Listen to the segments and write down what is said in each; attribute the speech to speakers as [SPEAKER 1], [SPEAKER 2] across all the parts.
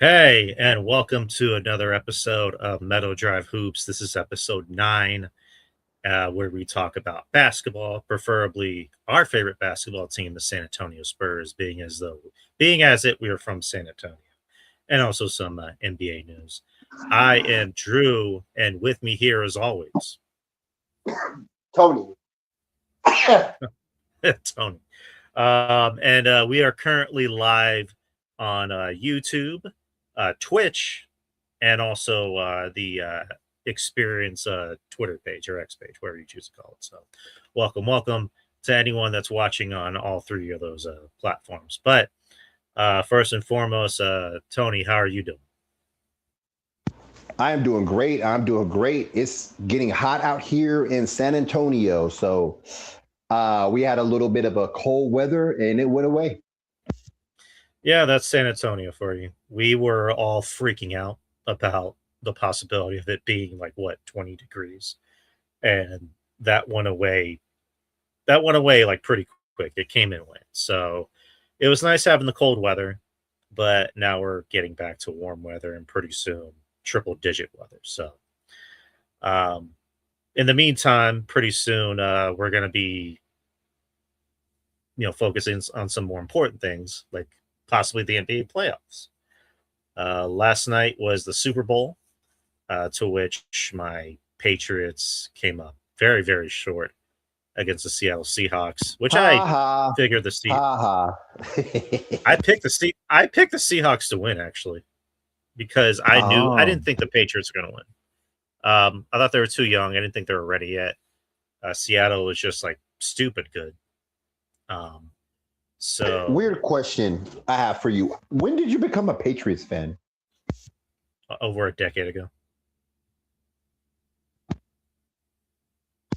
[SPEAKER 1] Hey, and welcome to another episode of Meadow Drive Hoops. This is episode 9, where we talk about basketball, preferably our favorite basketball team, the San Antonio Spurs, being as it we are from San Antonio, and also some NBA news. I am Drew, and with me here, as always,
[SPEAKER 2] Tony.
[SPEAKER 1] Tony. And we are currently live on YouTube, Twitch, and also the Experience Twitter page or X page, whatever you choose to call it. So, welcome to anyone that's watching on all three of those platforms. But first and foremost, Tony, how are you doing?
[SPEAKER 2] I am doing great. I'm doing great. It's getting hot out here in San Antonio. So we had a little bit of a cold weather and it went away.
[SPEAKER 1] Yeah, that's San Antonio for you. We were all freaking out about the possibility of it being like what 20 degrees, and that went away. That went away like pretty quick. It came and went. So it was nice having the cold weather, but now we're getting back to warm weather and pretty soon triple digit weather. So um, in the meantime, pretty soon we're going to be focusing on some more important things like possibly the NBA playoffs. Last night was the Super Bowl, to which my Patriots came up very, very short against the Seattle Seahawks, which I
[SPEAKER 2] Ha ha.
[SPEAKER 1] figured
[SPEAKER 2] Ha ha.
[SPEAKER 1] I picked the Seahawks to win actually because I
[SPEAKER 2] Oh.
[SPEAKER 1] didn't think the Patriots were going to win. I thought they were too young. I didn't think they were ready yet. Seattle was just like stupid good. Um, so
[SPEAKER 2] Weird question I have for you. When did you become a Patriots fan?
[SPEAKER 1] over a decade ago.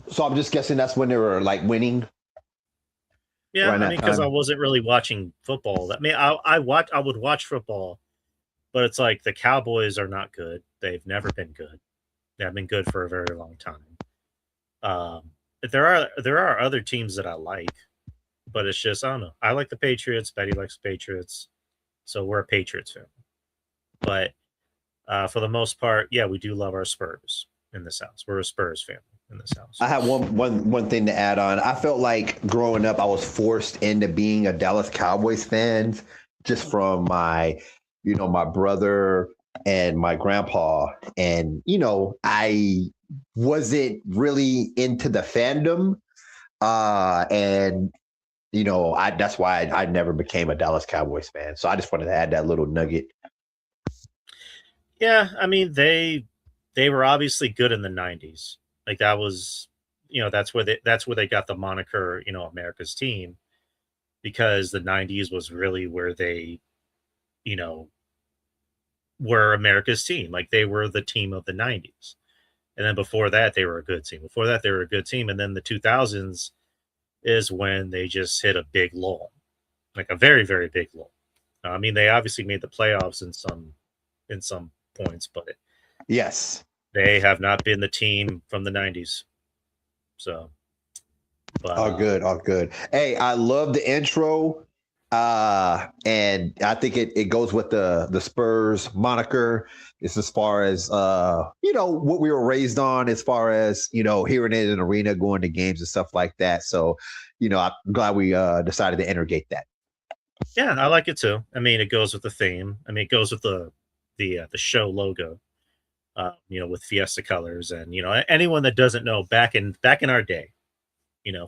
[SPEAKER 2] So I'm just guessing that's when they were like winning
[SPEAKER 1] Yeah,
[SPEAKER 2] around
[SPEAKER 1] I
[SPEAKER 2] that
[SPEAKER 1] mean, because I
[SPEAKER 2] time.
[SPEAKER 1] wasn't really watching football. I mean, I would watch football, but it's like the Cowboys are not good. They've never been good. They have been good for a very long time. But there are other teams that I like, but it's just I don't know. I like the Patriots. Betty likes the Patriots, so we're a Patriots fan. But for the most part, yeah, we do love our Spurs in this house. We're a Spurs family in this house.
[SPEAKER 2] I have one thing to add on. I felt like growing up, I was forced into being a Dallas Cowboys fan just from my brother and my grandpa. And, I wasn't really into the fandom. And, that's why I never became a Dallas Cowboys fan. So I just wanted to add that little nugget.
[SPEAKER 1] Yeah, I mean they were obviously good in the '90s. Like that was, that's where they got the moniker, America's team, because the '90s was really where they, you know, were America's team. Like they were the team of the '90s, and then before that they were a good team. Before that they were a good team, and then the 2000s is when they just hit a big lull, like a very very big lull. I mean, they obviously made the playoffs in some points, but
[SPEAKER 2] Yes.
[SPEAKER 1] they have not been the team from the '90s. So, but
[SPEAKER 2] All good, all good. Hey, I love the intro. And I think it goes with the Spurs moniker. It's as far as what we were raised on, as far as hearing it in an arena, going to games and stuff like that. So, I'm glad we decided to integrate that.
[SPEAKER 1] yeah, I like it too. I mean, it goes with the theme. I mean, it goes with the show logo. With Fiesta colors, and anyone that doesn't know, back in our day,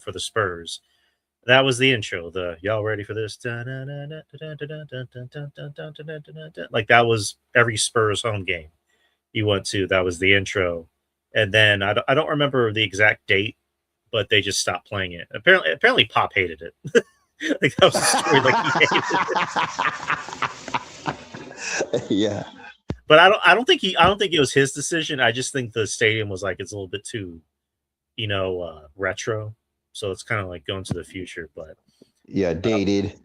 [SPEAKER 1] for the Spurs, that was the intro. The y'all ready for this? Like that was every Spurs home game you went to. That was the intro, and then I don't remember the exact date, but they just stopped playing it. Apparently, Pop hated it. Like that was the story. Like he hated it.
[SPEAKER 2] Yeah.
[SPEAKER 1] But I don't think it was his decision. I just think the stadium was like it's a little bit too, retro. So it's kind of like going to the future. But
[SPEAKER 2] Yeah,
[SPEAKER 1] uh,
[SPEAKER 2] dated.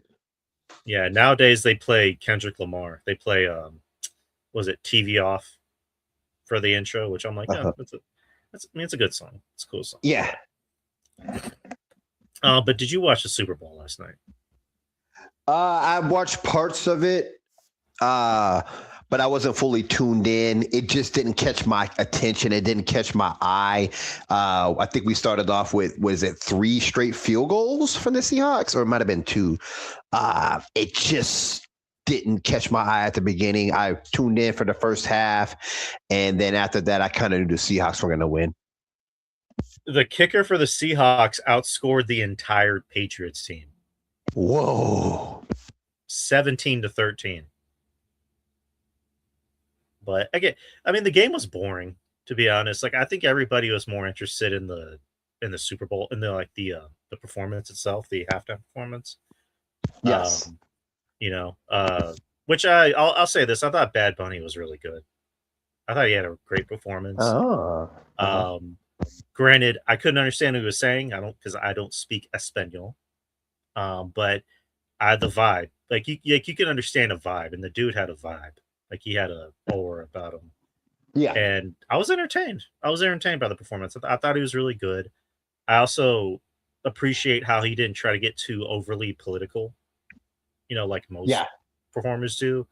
[SPEAKER 1] yeah, nowadays they play Kendrick Lamar. They play was it TV off for the intro, which I'm like, yeah,
[SPEAKER 2] Uh-huh.
[SPEAKER 1] I mean, it's a good song. It's a cool song.
[SPEAKER 2] Yeah.
[SPEAKER 1] But did you watch the Super Bowl last night?
[SPEAKER 2] I watched parts of it. Uh but I wasn't fully tuned in. It just didn't catch my attention. It didn't catch my eye. I think we started off with, was it 3 straight field goals from the Seahawks, or it might have been 2. It just didn't catch my eye at the beginning. I tuned in for the first half, and then after that, I kind of knew the Seahawks were going to win.
[SPEAKER 1] The kicker for the Seahawks outscored the entire Patriots team.
[SPEAKER 2] Whoa.
[SPEAKER 1] 17-13. But again, I mean, the game was boring, to be honest. Like, I think everybody was more interested in the Super Bowl, in the performance itself, the halftime performance.
[SPEAKER 2] Yes.
[SPEAKER 1] Which I'll say this: I thought Bad Bunny was really good. I thought he had a great performance. Granted, I couldn't understand what he was saying. Because I don't speak Espanol. But the vibe, like you can understand a vibe, and the dude had a vibe. Like, he had a aura about him.
[SPEAKER 2] Yeah.
[SPEAKER 1] And I was entertained. I was entertained by the performance. I thought he was really good. I also appreciate how he didn't try to get too overly political, like most performers do.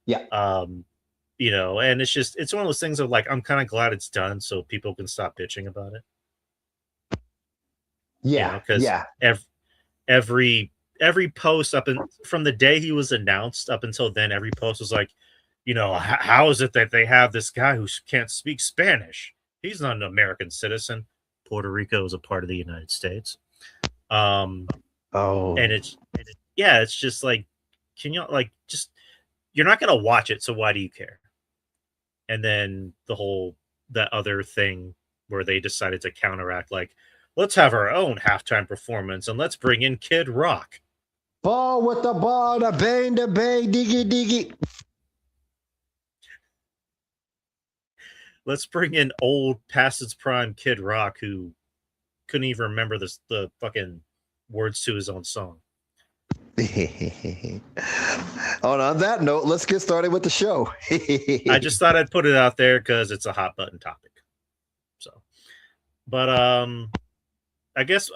[SPEAKER 2] Yeah.
[SPEAKER 1] And it's one of those things of like, I'm kind of glad it's done so people can stop bitching about it.
[SPEAKER 2] Yeah.
[SPEAKER 1] Because every post from the day he was announced up until then, every post was like, how is it that they have this guy who can't speak Spanish? He's not an American citizen. Puerto Rico is a part of the United States. And it's just like, can you you're not going to watch it, so why do you care? And then that other thing where they decided to counteract, like, let's have our own halftime performance and let's bring in Kid Rock.
[SPEAKER 2] Ball with the ball, the bang, diggy, diggy.
[SPEAKER 1] Let's bring in old past its prime Kid Rock who couldn't even remember the fucking words to his own song.
[SPEAKER 2] On that note, let's get started with the show.
[SPEAKER 1] I just thought I'd put it out there because it's a hot button topic. So, but I guess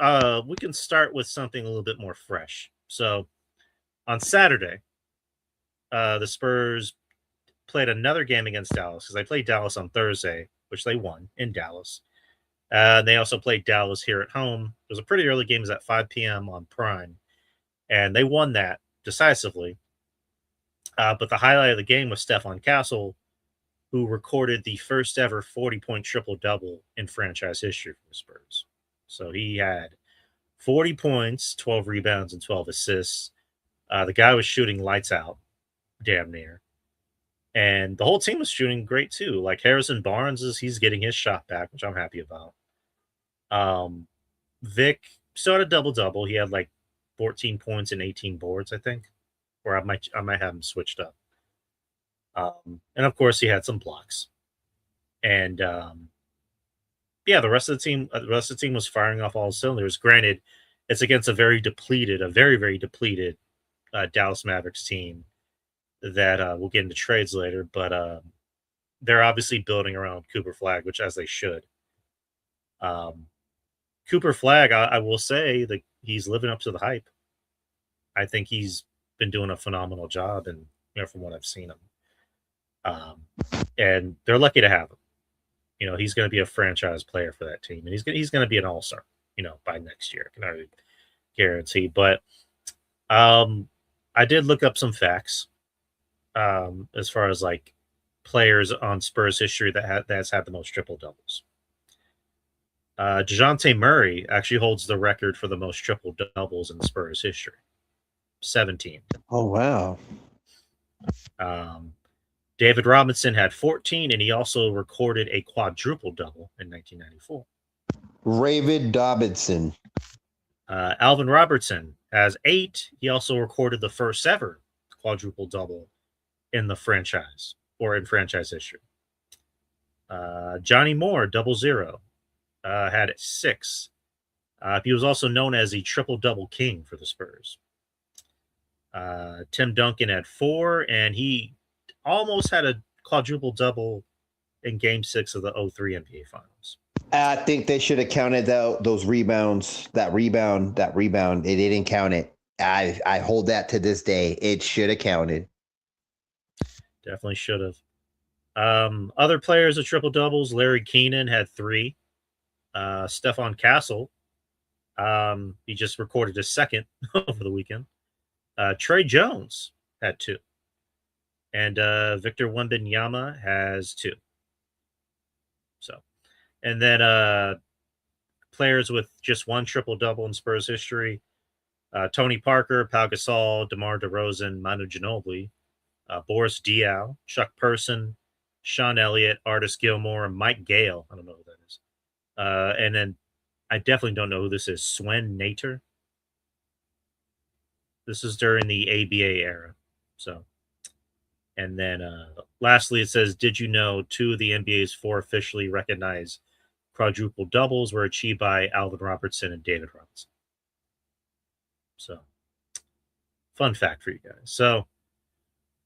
[SPEAKER 1] we can start with something a little bit more fresh. So, on Saturday, the Spurs played another game against Dallas, because they played Dallas on Thursday, which they won in Dallas. They also played Dallas here at home. It was a pretty early game. It was at 5 p.m. on Prime, and they won that decisively. But the highlight of the game was Stephon Castle, who recorded the first ever 40-point triple-double in franchise history for the Spurs. So he had 40 points, 12 rebounds, and 12 assists. The guy was shooting lights out, damn near. And the whole team was shooting great too. Like, Harrison Barnes he's getting his shot back, which I'm happy about. Vic still had a double-double. He had like 14 points and 18 boards, I think. Or I might have him switched up. And of course he had some blocks. And the rest of the team was firing off all cylinders. Granted, it's against a very, very depleted Dallas Mavericks team that we'll get into trades later, but they're obviously building around Cooper Flagg, which as they should. Cooper Flagg, I will say that he's living up to the hype. I think he's been doing a phenomenal job, and from what I've seen him, and they're lucky to have him. He's going to be a franchise player for that team, and he's going to be an all-star, by next year. I can already guarantee. But I did look up some facts. As far as like players on Spurs history that's had the most triple doubles. DeJounte Murray actually holds the record for the most triple doubles in Spurs history. 17.
[SPEAKER 2] Oh, wow.
[SPEAKER 1] David Robinson had 14, and he also recorded a quadruple double in 1994.
[SPEAKER 2] Ravid Dobinson.
[SPEAKER 1] Alvin Robertson has 8. He also recorded the first ever quadruple double in the franchise, or in franchise history. Johnny Moore, 00, had 6. He was also known as the triple-double king for the Spurs. Tim Duncan had 4, and he almost had a quadruple-double in Game 6 of the 03 NBA Finals.
[SPEAKER 2] I think they should have counted those rebounds, that rebound. They didn't count it. I hold that to this day. It should have counted.
[SPEAKER 1] Definitely should have. Other players with triple doubles: Larry Keenan had 3. Stephon Castle, he just recorded his second over the weekend. Trey Jones had 2, and Victor Wembanyama has 2. So, and then players with just 1 triple double in Spurs history: Tony Parker, Pau Gasol, DeMar DeRozan, Manu Ginobili, Boris Diaw, Chuck Person, Sean Elliott, Artis Gilmore, and Mike Gale. I don't know who that is. And then I definitely don't know who this is. Swen Nater. This is during the ABA era. So, and then lastly, it says, did you know 2 of the NBA's 4 officially recognized quadruple doubles were achieved by Alvin Robertson and David Robinson? So, fun fact for you guys. So,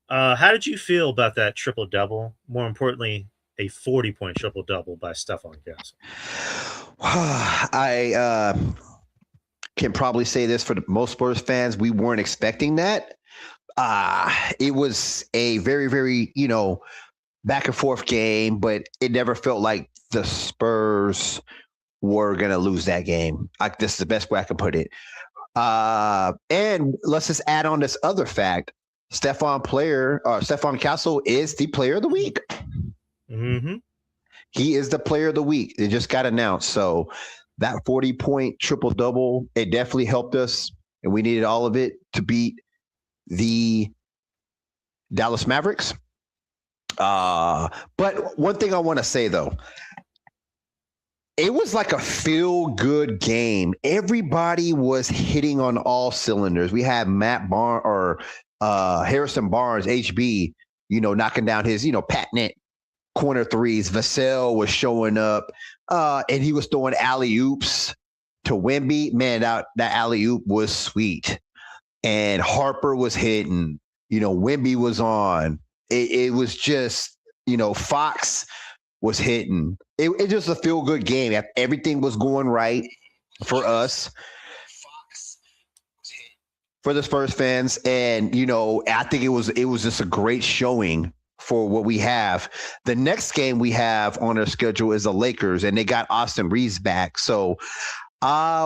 [SPEAKER 1] how did you feel about that triple double? More importantly, a 40-point triple double by Stephon Castle.
[SPEAKER 2] I can probably say this for the most Spurs fans: we weren't expecting that. It was a very, very, back and forth game, but it never felt like the Spurs were going to lose that game. This is the best way I can put it. And let's just add on this other fact. Stephon Castle is the player of the week.
[SPEAKER 1] Mm-hmm.
[SPEAKER 2] He is the player of the week. It just got announced. So that 40-point triple-double, it definitely helped us, and we needed all of it to beat the Dallas Mavericks. But one thing I want to say, though, it was like a feel-good game. Everybody was hitting on all cylinders. We had Harrison Barnes, HB, knocking down his, patented corner threes. Vassell was showing up, and he was throwing alley-oops to Wemby. Man, that alley-oop was sweet. And Harper was hitting. Wemby was on. It was just, Fox was hitting. It just a feel-good game. Everything was going right for us, for the Spurs fans. And, I think it was just a great showing for what we have. The next game we have on our schedule is the Lakers, and they got Austin Reeves back. So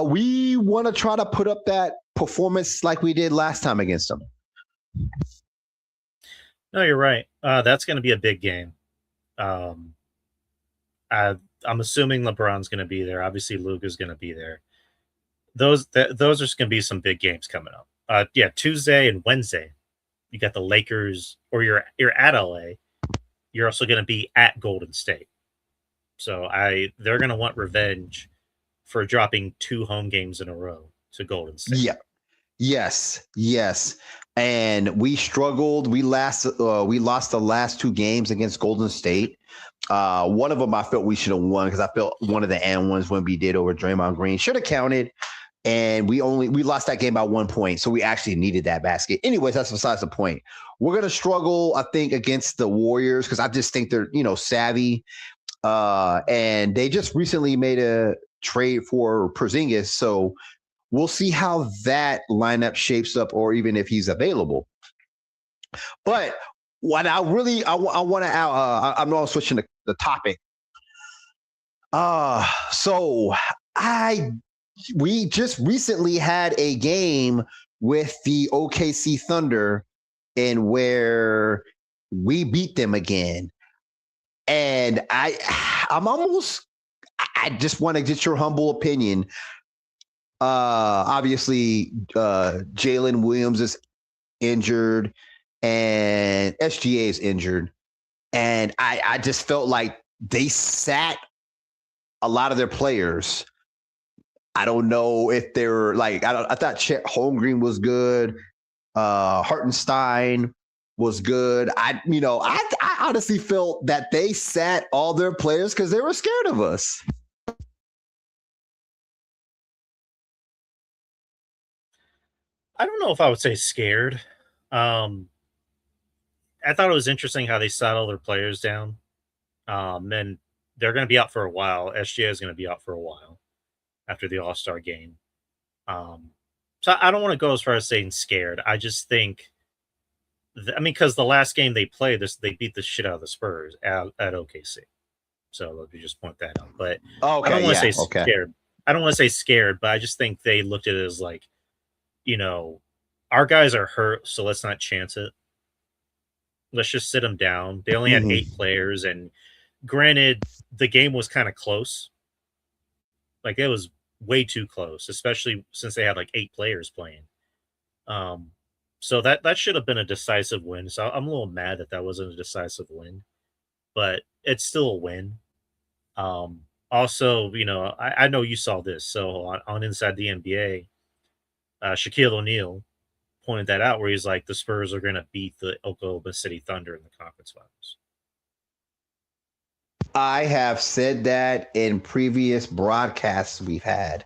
[SPEAKER 2] we want to try to put up that performance like we did last time against them.
[SPEAKER 1] No, you're right. That's going to be a big game. I'm assuming LeBron's going to be there. Obviously, Luka's going to be there. Those are going to be some big games coming up. Tuesday and Wednesday, you got the Lakers, or you're at LA. You're also going to be at Golden State. So they're going to want revenge for dropping 2 home games in a row to Golden State.
[SPEAKER 2] Yeah. Yes. And we struggled. We lost the last 2 games against Golden State. One of them I felt we should have won, because I felt one of the and ones Wemby did over Draymond Green should have counted. And we lost that game by 1 point. So we actually needed that basket. Anyways, that's besides the point. We're going to struggle, I think, against the Warriors, because I just think they're, savvy. And they just recently made a trade for Porzingis. So we'll see how that lineup shapes up, or even if he's available. But what I want to I know I'm switching the topic. So we just recently had a game with the OKC Thunder, and where we beat them again. And I just want to get your humble opinion. Obviously, Jalen Williams is injured, and SGA is injured. And I just felt like they sat a lot of their players. I don't know if they were like, I thought Chet Holmgren was good. Hartenstein was good. I honestly felt that they sat all their players because they were scared of us.
[SPEAKER 1] I don't know if I would say scared. I thought it was interesting how they sat all their players down. And they're going to be out for a while. SGA is going to be out for a while after the All-Star game. So I don't want to go as far as saying scared. I just think I mean, because the last game they played, they beat the shit out of the Spurs at OKC. So let me just point that out. But I don't
[SPEAKER 2] Okay,
[SPEAKER 1] want to
[SPEAKER 2] yeah,
[SPEAKER 1] say
[SPEAKER 2] okay.
[SPEAKER 1] scared. I don't want to say scared, but I just think they looked at it as like, you know, our guys are hurt, so let's not chance it. Let's just sit them down. They only had
[SPEAKER 2] Mhm.
[SPEAKER 1] 8 players, and granted, the game was kind of close. Like it was way too close, especially since they had like 8 players playing. Um, so that should have been a decisive win. So I'm a little mad that wasn't a decisive win, but it's still a win. Also, I know you saw this. So on Inside the NBA, Shaquille O'Neal pointed that out, where he's like, the Spurs are going to beat the Oklahoma City Thunder in the conference finals.
[SPEAKER 2] I have said that in previous broadcasts we've had,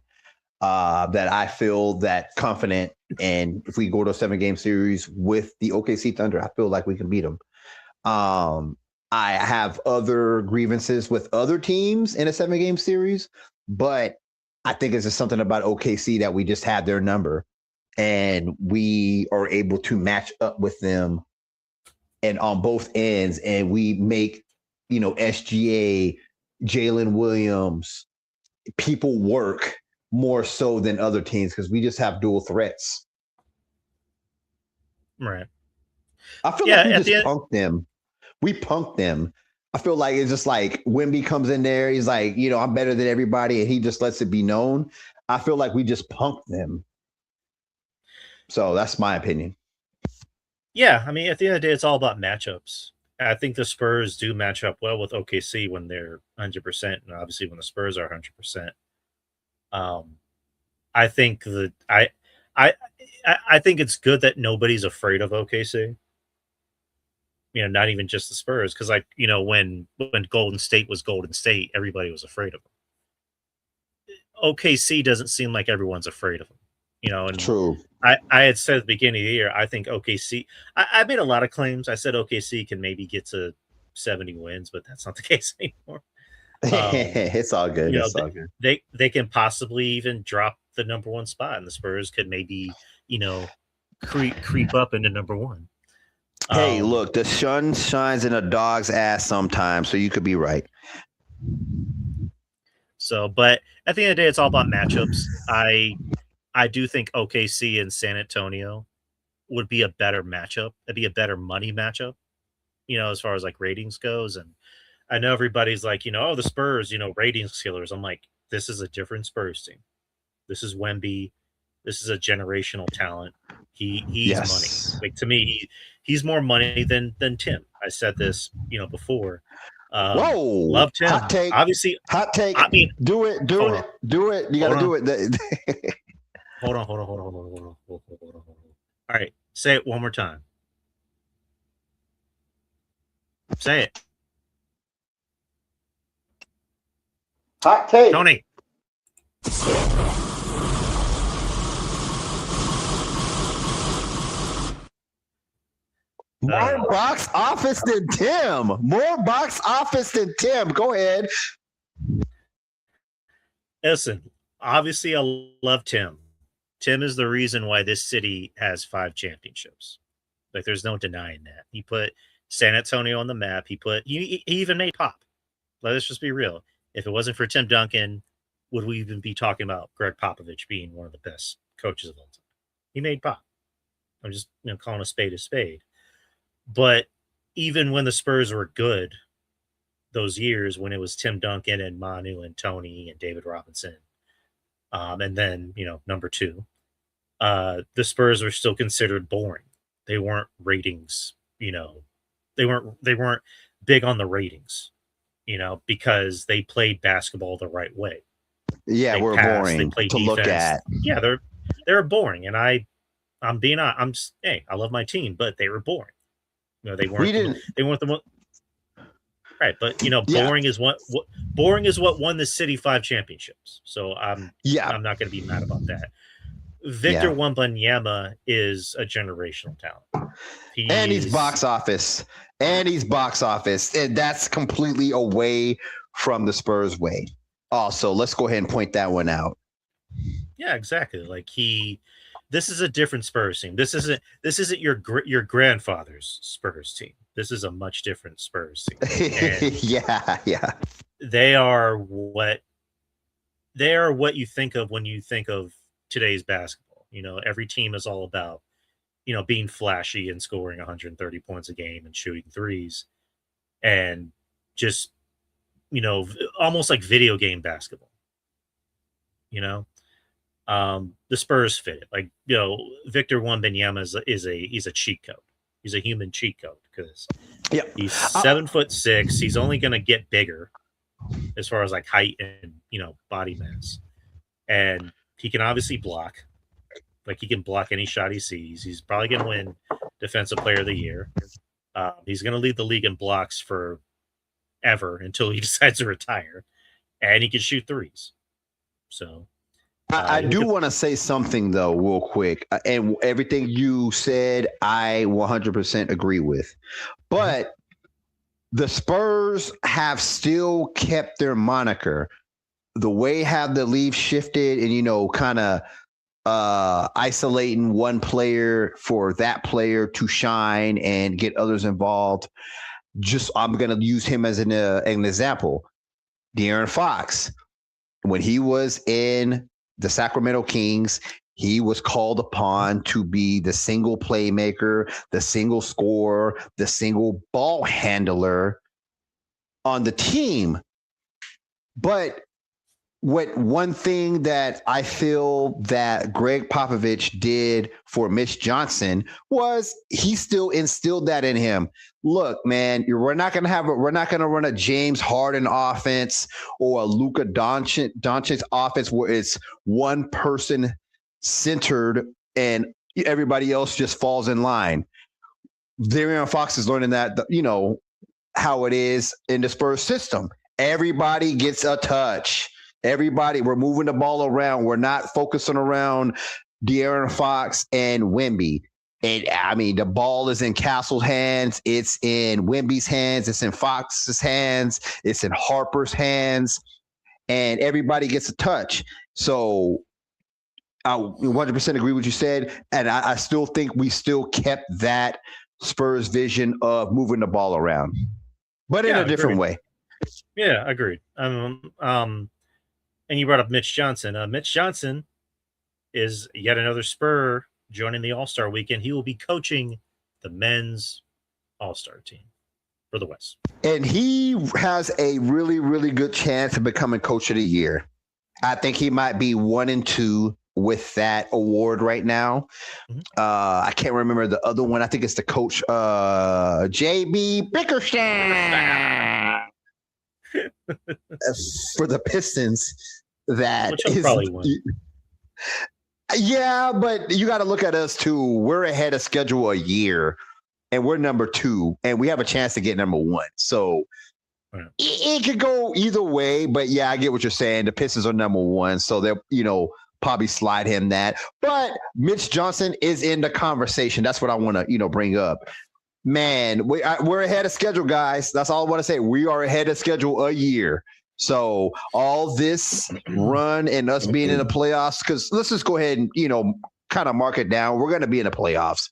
[SPEAKER 2] that I feel that confident, and if we go to a 7-game series with the OKC Thunder, I feel like we can beat them. I have other grievances with other teams in a 7-game series, but I think it's just something about OKC that we just have their number and we are able to match up with them and on both ends, and we make, SGA, Jalen Williams, people work more so than other teams because we just have dual threats.
[SPEAKER 1] Right.
[SPEAKER 2] I feel
[SPEAKER 1] Yeah.
[SPEAKER 2] like we
[SPEAKER 1] At
[SPEAKER 2] just
[SPEAKER 1] the end,
[SPEAKER 2] punked them. We punked them. I feel like it's just like Wemby comes in there. He's like, I'm better than everybody, and he just lets it be known. I feel like we just punked them. So that's my opinion.
[SPEAKER 1] yeah. I mean, at the end of the day, it's all about matchups. I think the Spurs do match up well with OKC when they're 100%, and obviously when the Spurs are 100%. Um, I think that I I think it's good that nobody's afraid of OKC. Not even just the Spurs, because when Golden State was Golden State, everybody was afraid of them. OKC doesn't seem like everyone's afraid of them. And
[SPEAKER 2] True.
[SPEAKER 1] I had said at the beginning of the year, I think OKC. I made a lot of claims. I said OKC can maybe get to 70 wins, but that's not the case anymore.
[SPEAKER 2] It's all good. It's all good.
[SPEAKER 1] They can possibly even drop the number one spot, and the Spurs could maybe creep up into number one.
[SPEAKER 2] Hey, look, the sun shines in a dog's ass sometimes, so you could be right.
[SPEAKER 1] So, but at the end of the day, it's all about matchups. I do think OKC and San Antonio would be a better matchup. It'd be a better money matchup, as far as like ratings goes. And I know everybody's like, oh, the Spurs, ratings killers. I'm like, this is a different Spurs team. This is Wemby. This is a generational talent. He's
[SPEAKER 2] Yes.
[SPEAKER 1] money. Like, to me, he's more money than Tim. I said this, before.
[SPEAKER 2] Whoa!
[SPEAKER 1] Love Tim.
[SPEAKER 2] Hot take.
[SPEAKER 1] Obviously,
[SPEAKER 2] hot take.
[SPEAKER 1] I mean,
[SPEAKER 2] do it. You got to do it.
[SPEAKER 1] Hold on. All right, say it one more time. Say it.
[SPEAKER 2] Hot take.
[SPEAKER 1] Tony.
[SPEAKER 2] More box office than Tim. More box office than Tim. Go ahead.
[SPEAKER 1] Listen, obviously, I love Tim. Tim is the reason why this city has 5 championships. Like, there's no denying that. He put San Antonio on the map. He even made pop. Let's just be real. If it wasn't for Tim Duncan, would we even be talking about Greg Popovich being one of the best coaches of all time? He made pop. I'm just calling a spade a spade. But even when the Spurs were good, those years when it was Tim Duncan and Manu and Tony and David Robinson, and then number 2, the Spurs were still considered boring. They weren't ratings. They weren't big on the ratings. Because they played basketball the right way.
[SPEAKER 2] Yeah, we're boring
[SPEAKER 1] they played
[SPEAKER 2] to
[SPEAKER 1] defense.
[SPEAKER 2] Look at.
[SPEAKER 1] Yeah, they're boring, and I love my team, but they were boring. They weren't. They weren't the most. Right, but boring is what won the city 5 championships. So I'm not going to be mad about that. Victor Wembanyama is a generational talent.
[SPEAKER 2] He's box office, and that's completely away from the Spurs way. Also, let's go ahead and point that one out.
[SPEAKER 1] Yeah, exactly. Like this is a different Spurs team. This isn't your grandfather's Spurs team. This is a much different Spurs team, and
[SPEAKER 2] Yeah.
[SPEAKER 1] they are what you think of when you think of today's basketball. Every team is all about being flashy and scoring 130 points a game and shooting threes, and just almost like video game basketball. The Spurs fit it. Like, Victor Wembanyama is a cheat code. He's a human cheat code because he's 7'6". He's only going to get bigger as far as like height and body mass, and he can obviously block. Like, he can block any shot he sees. He's probably going to win Defensive Player of the Year. He's going to lead the league in blocks for ever until he decides to retire, and he can shoot threes. So
[SPEAKER 2] I do want to say something though, real quick, and everything you said, I 100% agree with, but the Spurs have still kept their moniker. The way have the leaves shifted, and kind of isolating one player for that player to shine and get others involved. I'm going to use him as an example. De'Aaron Fox, when he was in the Sacramento Kings, he was called upon to be the single playmaker, the single scorer, the single ball handler on the team. But one thing that I feel that Greg Popovich did for Mitch Johnson was he still instilled that in him. Look, man, we're not going to run a James Harden offense or a Luka Doncic offense where it's one person centered and everybody else just falls in line. De'Aaron Fox is learning that, how it is in the Spurs system. Everybody gets a touch. We're moving the ball around. We're not focusing around De'Aaron Fox and Wemby. The ball is in Castle's hands. It's in Wemby's hands. It's in Fox's hands. It's in Harper's hands. And everybody gets a touch. So I 100% agree with what you said. And I still think we still kept that Spurs vision of moving the ball around, but in a different way.
[SPEAKER 1] Yeah, agreed. And you brought up Mitch Johnson. Mitch Johnson is yet another Spur joining the All-Star weekend. He will be coaching the men's All-Star team for the West. And
[SPEAKER 2] he has a really, really good chance of becoming Coach of the Year. I think he might be 1 and 2 with that award right now. Mm-hmm. I can't remember the other one. I think it's the coach, J.B. Bickerstaff for the Pistons. That
[SPEAKER 1] which is probably one.
[SPEAKER 2] Yeah, but you got to look at us too. We're ahead of schedule a year, and we're number 2, and we have a chance to get number 1. So it could go either way. But yeah, I get what you're saying. The Pistons are number 1, so they'll probably slide him that. But Mitch Johnson is in the conversation. That's what I want to bring up. Man, we're ahead of schedule, guys. That's all I want to say. We are ahead of schedule a year. So all this run and us being in the playoffs, because let's just go ahead and, kind of mark it down. We're going to be in the playoffs.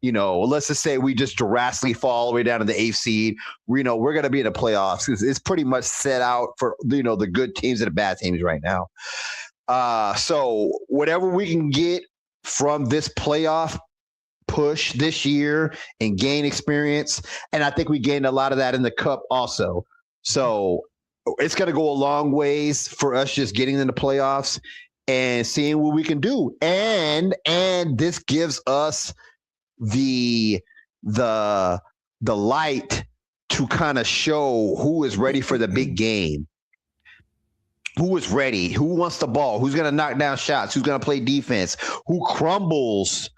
[SPEAKER 2] Let's just say we just drastically fall all the way down to the 8th seed. We're going to be in the playoffs. It's pretty much set out for, the good teams and the bad teams right now. So whatever we can get from this playoff push this year and gain experience, and I think we gained a lot of that in the cup also. So it's going to go a long ways for us just getting in the playoffs and seeing what we can do. And this gives us the light to kind of show who is ready for the big game. Who is ready? Who wants the ball? Who's going to knock down shots? Who's going to play defense? Who crumbles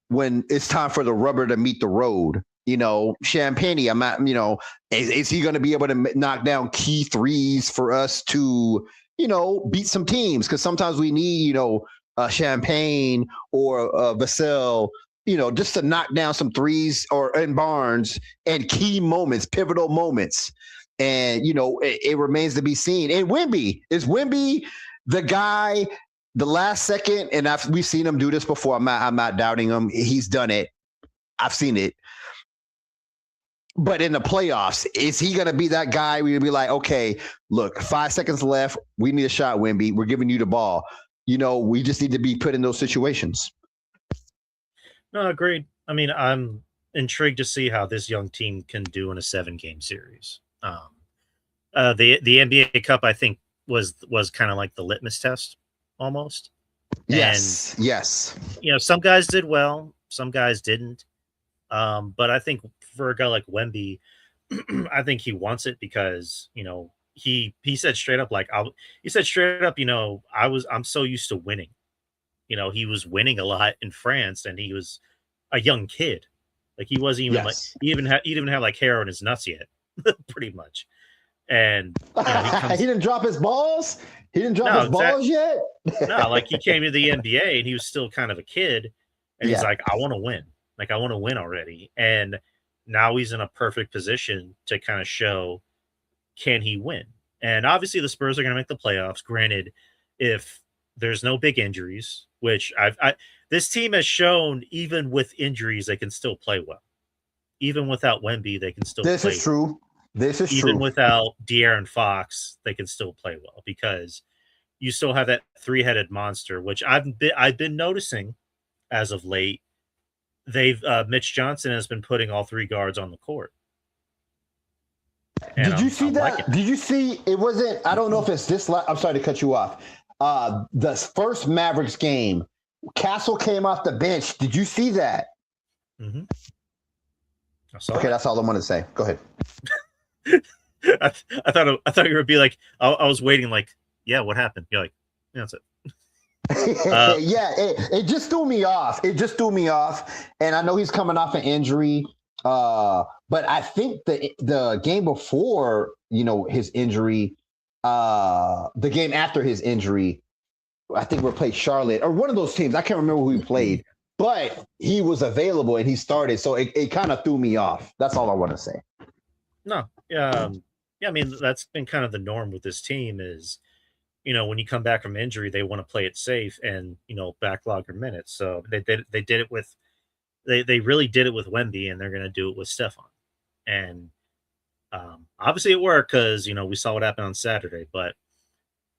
[SPEAKER 2] when it's time for the rubber to meet the road? Champagne, I'm not, is he going to be able to knock down key threes for us to, beat some teams? Because sometimes we need, a Champagne or a Vassell, just to knock down some threes in Barnes and key moments, pivotal moments. And, it remains to be seen. And Wemby, is Wemby the guy the last second, and we've seen him do this before. I'm not doubting him. He's done it. I've seen it. But in the playoffs, is he going to be that guy where you'll be like, okay, look, 5 seconds left. We need a shot, Wemby. We're giving you the ball. We just need to be put in those situations.
[SPEAKER 1] No, agreed. I mean, I'm intrigued to see how this young team can do in a 7-game series. The NBA Cup, I think, was kind of like the litmus test almost.
[SPEAKER 2] Yes.
[SPEAKER 1] And,
[SPEAKER 2] yes.
[SPEAKER 1] Some guys did well, some guys didn't. But I think for a guy like Wemby, I think he wants it because, he said straight up, I'm so used to winning. He was winning a lot in France and he was a young kid. Like he wasn't even he didn't have like hair on his nuts yet, pretty much. And
[SPEAKER 2] he didn't drop his balls. He didn't drop his balls yet.
[SPEAKER 1] No, like he came to the NBA and he was still kind of a kid, and he's like, I want to win. Like I want to win already. And now he's in a perfect position to kind of show, can he win? And obviously the Spurs are going to make the playoffs. Granted, if there's no big injuries, which this team has shown, even with injuries, they can still play well. Even without Wemby, they can still play.
[SPEAKER 2] This is true. This is true.
[SPEAKER 1] Even without De'Aaron Fox, they can still play well because you still have that 3-headed monster, which I've been noticing as of late. Mitch Johnson has been putting all 3 guards on the court.
[SPEAKER 2] And Did you see that? Did you see? It wasn't. I don't know if it's this. I'm sorry to cut you off. The first Mavericks game, Castle came off the bench. Did you see that?
[SPEAKER 1] Mm-hmm.
[SPEAKER 2] Okay, that's all I wanted to say. Go ahead.
[SPEAKER 1] I thought you were gonna be like, I was waiting, like, yeah, what happened? You're like, yeah, that's it.
[SPEAKER 2] It just threw me off. And I know he's coming off an injury. But I think the game before, his injury, the game after his injury, I think we played Charlotte or one of those teams. I can't remember who he played, but he was available and he started. So it kind of threw me off. That's all I want to say.
[SPEAKER 1] No. Yeah, I mean, that's been kind of the norm with this team is, when you come back from injury, they want to play it safe and, backlog your minutes. So they did it with, they really did it with Wemby, and they're going to do it with Stephon. And obviously it worked because, we saw what happened on Saturday, but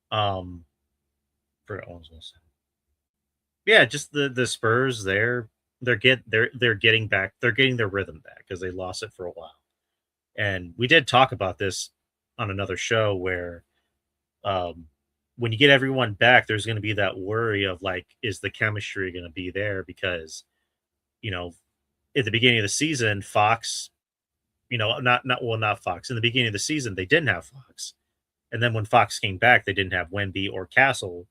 [SPEAKER 1] forgot what I was going to say. Yeah, just the Spurs, they're getting their rhythm back because they lost it for a while. And we did talk about this on another show where when you get everyone back, there's going to be that worry of like, is the chemistry going to be there? Because, at the beginning of the season, Fox, not Fox. In the beginning of the season, they didn't have Fox. And then when Fox came back, they didn't have Wemby or Castle.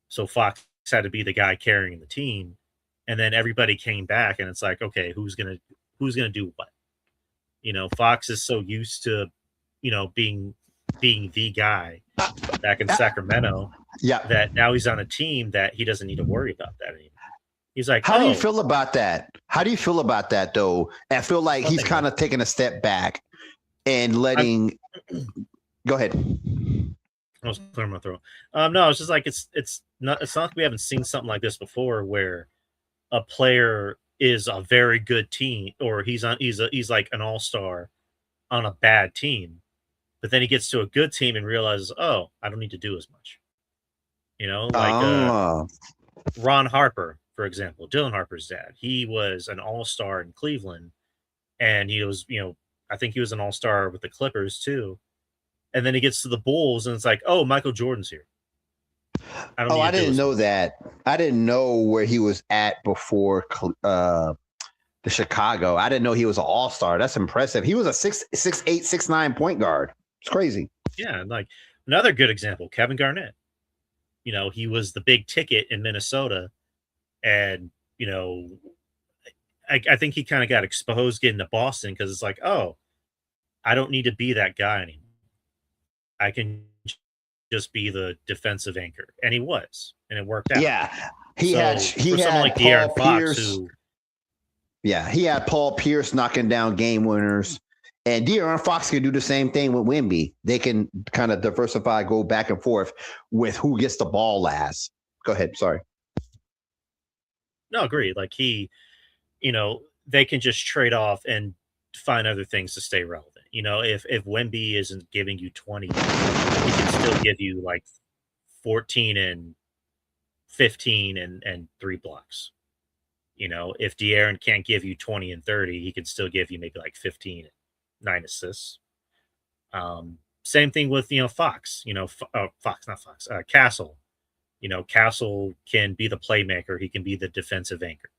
[SPEAKER 1] So Fox had to be the guy carrying the team. And then everybody came back and it's like, okay, who's going to do what? Fox is so used to, being the guy back in Sacramento, that now he's on a team that he doesn't need to worry about that anymore. He's like,
[SPEAKER 2] how do you feel about that? How do you feel about that, though? I feel like he's kind of taking a step back and letting. Go ahead.
[SPEAKER 1] I was clearing my throat. No, it's just like it's not like we haven't seen something like this before, where a player is a very good team, or he's like an all-star on a bad team, but then he gets to a good team and realizes, oh, I don't need to do as much. Ron Harper, for example, Dylan Harper's dad. He was an all-star in Cleveland, and he was, I think he was an all-star with the Clippers too. And then he gets to the Bulls, and it's like, oh, Michael Jordan's here.
[SPEAKER 2] I didn't know that. I didn't know where he was at before the Chicago. I didn't know he was an all-star. That's impressive. He was a 6'8", 6'9" point guard. It's crazy.
[SPEAKER 1] Yeah, like another good example, Kevin Garnett. He was the big ticket in Minnesota, and I think he kind of got exposed getting to Boston because it's like, oh, I don't need to be that guy anymore. I can just be the defensive anchor, and he was, and it worked out.
[SPEAKER 2] Yeah, he had
[SPEAKER 1] someone like De'Aaron Fox,
[SPEAKER 2] he had Paul Pierce knocking down game winners, and De'Aaron Fox can do the same thing with Wemby. They can kind of diversify, go back and forth with who gets the ball last. Go ahead. Sorry.
[SPEAKER 1] No, agree. Like they can just trade off and find other things to stay relevant. If Wemby isn't giving you 20, he can still give you like 14 and 15 and 3 blocks. If De'Aaron can't give you 20 and 30, he can still give you maybe like 15 and 9 assists. Same thing with Fox. Fox, not Fox. Castle. Castle can be the playmaker. He can be the defensive anchor.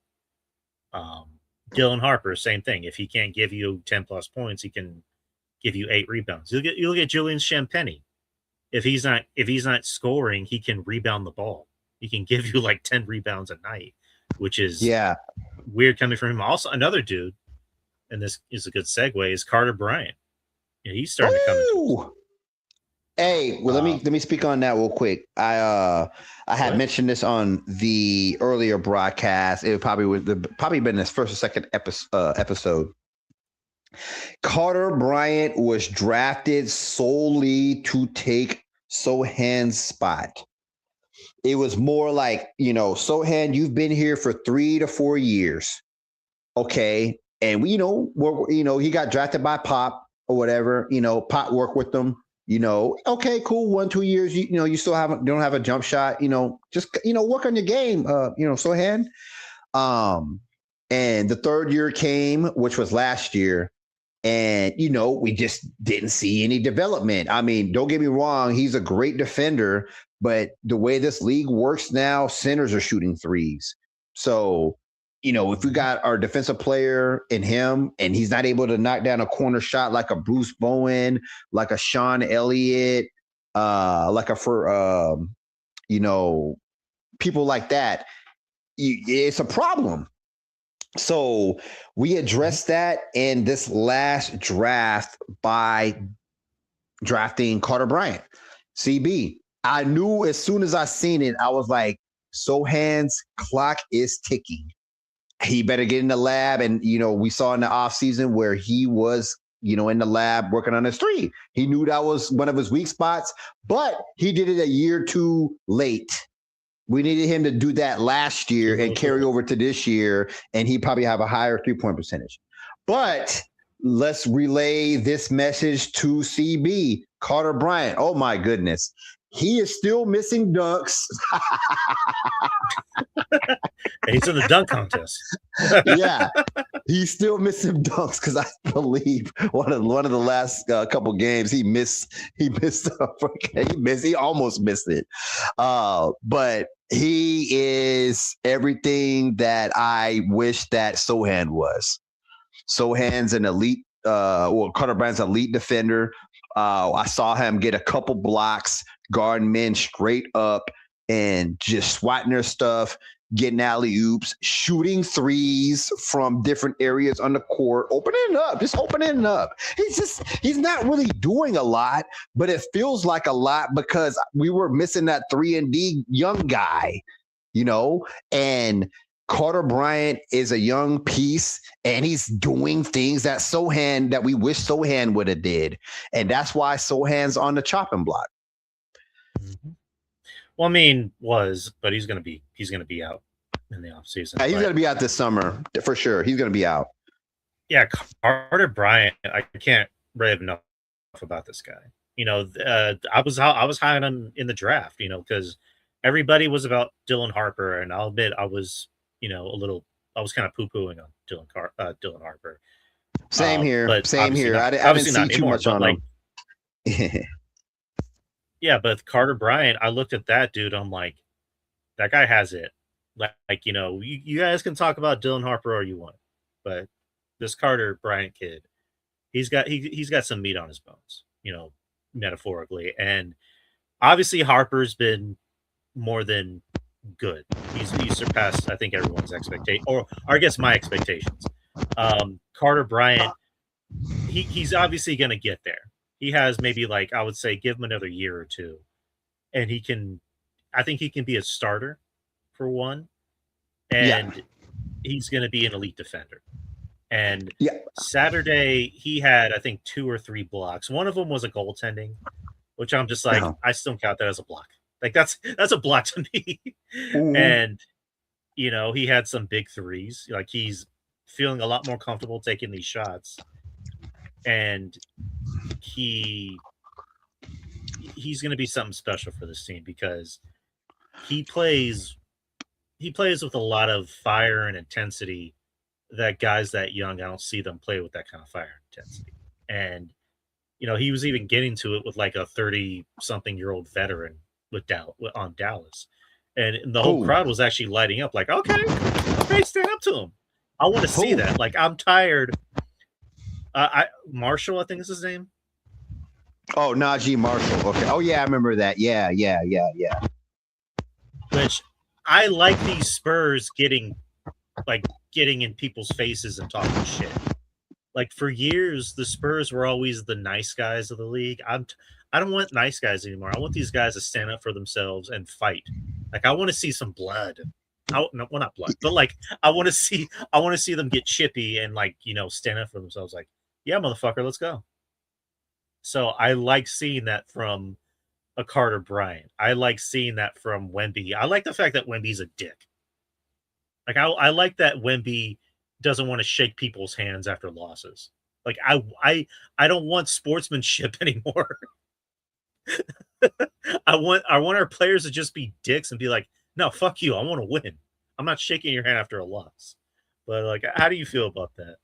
[SPEAKER 1] Dylan Harper, same thing. If he can't give you 10 plus points, he can give you 8 rebounds. You'll get Julian Champagny. If he's not scoring, he can rebound the ball. He can give you like 10 rebounds a night, which is weird coming from him. Also, another dude, and this is a good segue, is Carter Bryant. He's starting to come into.
[SPEAKER 2] Hey, well, let me speak on that real quick. I had mentioned this on the earlier broadcast. It probably been his first or second episode. Carter Bryant was drafted solely to take Sohan's spot. It was more like, Sohan, you've been here for 3 to 4 years, okay, and he got drafted by Pop or whatever. Pop worked with them. Okay, cool. 1-2 years, you still don't have a jump shot, just, work on your game, Sohan. And the third year came, which was last year. And, we just didn't see any development. I mean, don't get me wrong. He's a great defender, but the way this league works now, centers are shooting threes. So, if we got our defensive player in him and he's not able to knock down a corner shot like a Bruce Bowen, like a Sean Elliott, people like that, it's a problem. So we addressed that in this last draft by drafting Carter Bryant, CB. I knew as soon as I seen it, I was like, Sohan's clock is ticking. He better get in the lab. And, we saw in the offseason where he was, in the lab working on his 3. He knew that was one of his weak spots, but he did it a year too late. We needed him to do that last year and carry over to this year, and he'd probably have a higher 3-point percentage. But let's relay this message to CB. Carter Bryant, oh my goodness. He is still missing dunks.
[SPEAKER 1] He's in the dunk contest.
[SPEAKER 2] Yeah, he's still missing dunks because I believe one of the last couple games he almost missed it. But he is everything that I wish that Sohan was. Sohan's an elite. Carter Bryant's an elite defender. I saw him get a couple blocks, guarding men straight up and just swatting their stuff, getting alley-oops, shooting threes from different areas on the court, opening up. He's not really doing a lot, but it feels like a lot because we were missing that 3-and-D young guy, and Carter Bryant is a young piece, and he's doing things that we wish Sohan would have did. And that's why Sohan's on the chopping block.
[SPEAKER 1] Mm-hmm. Well, I mean, but he's gonna be out in the offseason.
[SPEAKER 2] Yeah, he's gonna be out this summer for sure. He's gonna be out.
[SPEAKER 1] Yeah, Carter Bryant, I can't rave enough about this guy. I was high on him in the draft, because everybody was about Dylan Harper, and I'll admit I was, I was kind of poo-pooing on Dylan Harper.
[SPEAKER 2] Same here. I didn't see too much on him.
[SPEAKER 1] Yeah, but Carter Bryant, I looked at that dude. I'm like, that guy has it. You guys can talk about Dylan Harper all you want, but this Carter Bryant kid, he's got some meat on his bones, metaphorically. And obviously Harper's been more than good. He's surpassed, I think, everyone's expectation, or I guess my expectations. Carter Bryant, he's obviously going to get there. He has maybe, like, I would say, give him another year or two, and I think he can be a starter for one, and he's going to be an elite defender. And Saturday, he had, I think, 2 or 3 blocks. One of them was a goaltending, which I'm just like, I still don't count that as a block. Like that's a block to me.
[SPEAKER 2] Mhm.
[SPEAKER 1] And he had some big threes. Like he's feeling a lot more comfortable taking these shots, and he he's going to be something special for this team because he plays he plays with a lot of fire and intensity that guys that young, I don't see them play with that kind of fire and intensity. And he was even getting to it with like a 30-something-year-old veteran on Dallas. And the whole
[SPEAKER 2] Who?
[SPEAKER 1] crowd was actually lighting up like, "Okay, okay, stand up to him." I want to see
[SPEAKER 2] Who?
[SPEAKER 1] that. Like I'm tired. I Marshall, I think is his name.
[SPEAKER 2] Oh, Najee Marshall. Okay. Oh yeah, I remember that. Yeah.
[SPEAKER 1] Which I like these Spurs getting in people's faces and talking shit. Like for years, the Spurs were always the nice guys of the league. I don't want nice guys anymore. I want these guys to stand up for themselves and fight. Like I want to see some blood. No, well, not blood, but like I want to see them get chippy and stand up for themselves. Like, yeah, motherfucker, let's go. So I like seeing that from a Carter Bryant. I like seeing that from Wemby. I like the fact that Wemby's a dick. Like I like that Wemby doesn't want to shake people's hands after losses. Like I don't want sportsmanship anymore. I want our players to just be dicks and be like, "No, fuck you. I want to win. I'm not shaking your hand after a loss." But like, how do you feel about that?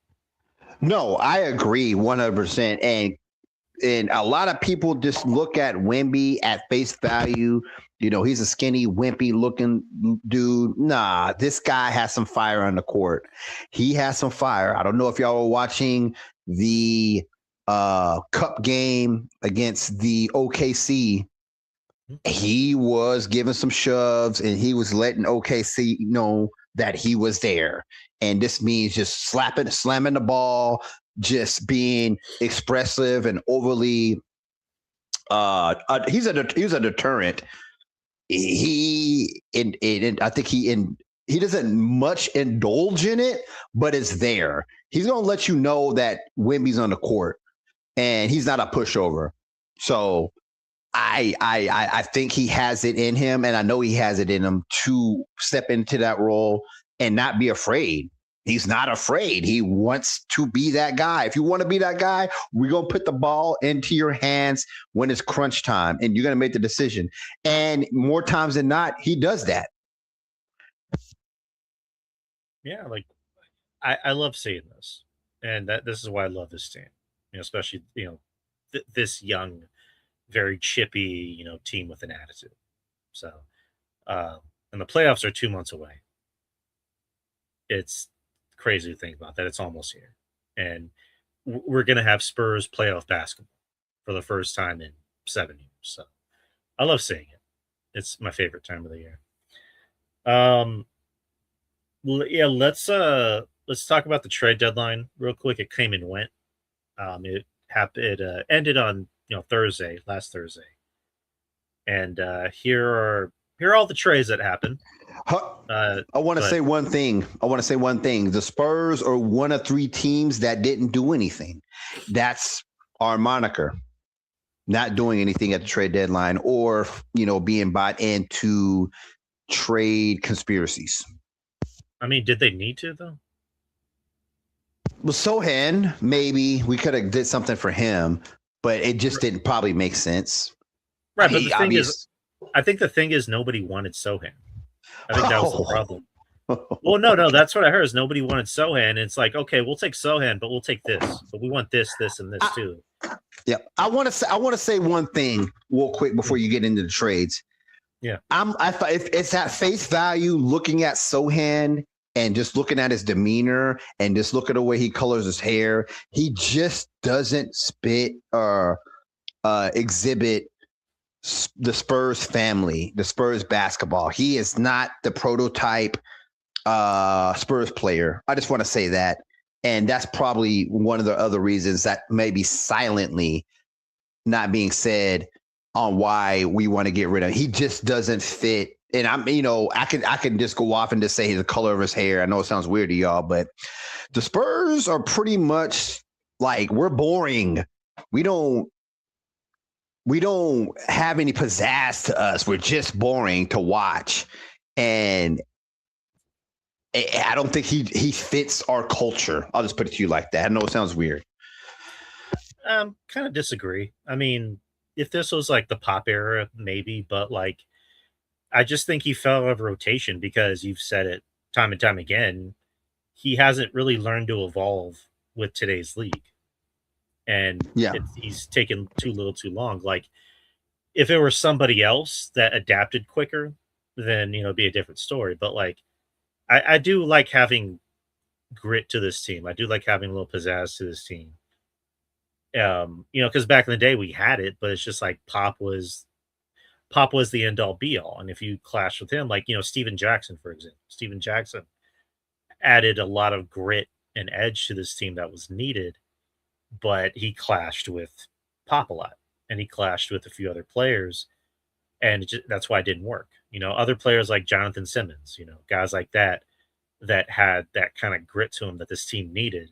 [SPEAKER 2] No, I agree 100%. And a lot of people just look at Wemby at face value. He's a skinny, wimpy looking dude. Nah, this guy has some fire on the court. He has some fire. I don't know if y'all were watching the cup game against the OKC. He was giving some shoves and he was letting OKC know that he was there. And this means just slamming the ball, just being expressive and overly he's a deterrent. I think he doesn't much indulge in it, but it's there. He's gonna let you know that Wemby's on the court and he's not a pushover. So I think he has it in him, and I know he has it in him to step into that role and not be afraid. He's not afraid. He wants to be that guy. If you want to be that guy, we're going to put the ball into your hands when it's crunch time, and you're going to make the decision. And more times than not, he does that.
[SPEAKER 1] Yeah, like I love seeing this, and this is why I love this team. Especially this young, very chippy team with an attitude. So, and the playoffs are 2 months away. It's crazy to think about that. It's almost here, and we're gonna have Spurs playoff basketball for the first time in 7 years. So, I love seeing it. It's my favorite time of the year. Yeah, let's talk about the trade deadline real quick. It came and went. It happened. It ended on Thursday, last Thursday, and here are all the trades that happened.
[SPEAKER 2] I want to say one thing. The Spurs are one of 3 teams that didn't do anything. That's our moniker. Not doing anything at the trade deadline or, being bought into trade conspiracies.
[SPEAKER 1] I mean, did they need to though?
[SPEAKER 2] Well, Sohan, maybe we could have did something for him, but it just didn't probably make sense.
[SPEAKER 1] Right, but the thing is, I think the thing is nobody wanted Sohan. I think that was the problem. Well, no, that's what I heard is nobody wanted Sohan. It's like, okay, we'll take Sohan, but we'll take this. But we want this, and this too.
[SPEAKER 2] Yeah, I want to say one thing real quick before you get into the trades.
[SPEAKER 1] Yeah,
[SPEAKER 2] if it's at face value, looking at Sohan and just looking at his demeanor and just look at the way he colors his hair, he just doesn't spit or exhibit the Spurs family, the Spurs basketball. He is not the prototype Spurs player. I just want to say that. And that's probably one of the other reasons that maybe silently not being said on why we want to get rid of him. He just doesn't fit. And I can just go off and just say the color of his hair. I know it sounds weird to y'all, but the Spurs are pretty much like, we're boring. We don't we don't have any pizzazz to us. We're just boring to watch, and I don't think he fits our culture. I'll just put it to you like that. I know it sounds weird.
[SPEAKER 1] Kind of disagree. I mean, if this was like the Pop era, maybe, but like I just think he fell out of rotation because you've said it time and time again. He hasn't really learned to evolve with today's league, and
[SPEAKER 2] Yeah,
[SPEAKER 1] he's taken too little, too long. Like if it were somebody else that adapted quicker, then it'd be a different story. But like I do like having grit to this team. I do like having a little pizzazz to this team. Because back in the day we had it, but it's just like Pop was the end all be all. And if you clash with him, like Steven Jackson, for example, Steven Jackson added a lot of grit and edge to this team that was needed, but he clashed with Pop a lot, and he clashed with a few other players, and that's why it didn't work. Other players like Jonathan Simmons, guys like that had that kind of grit to him that this team needed.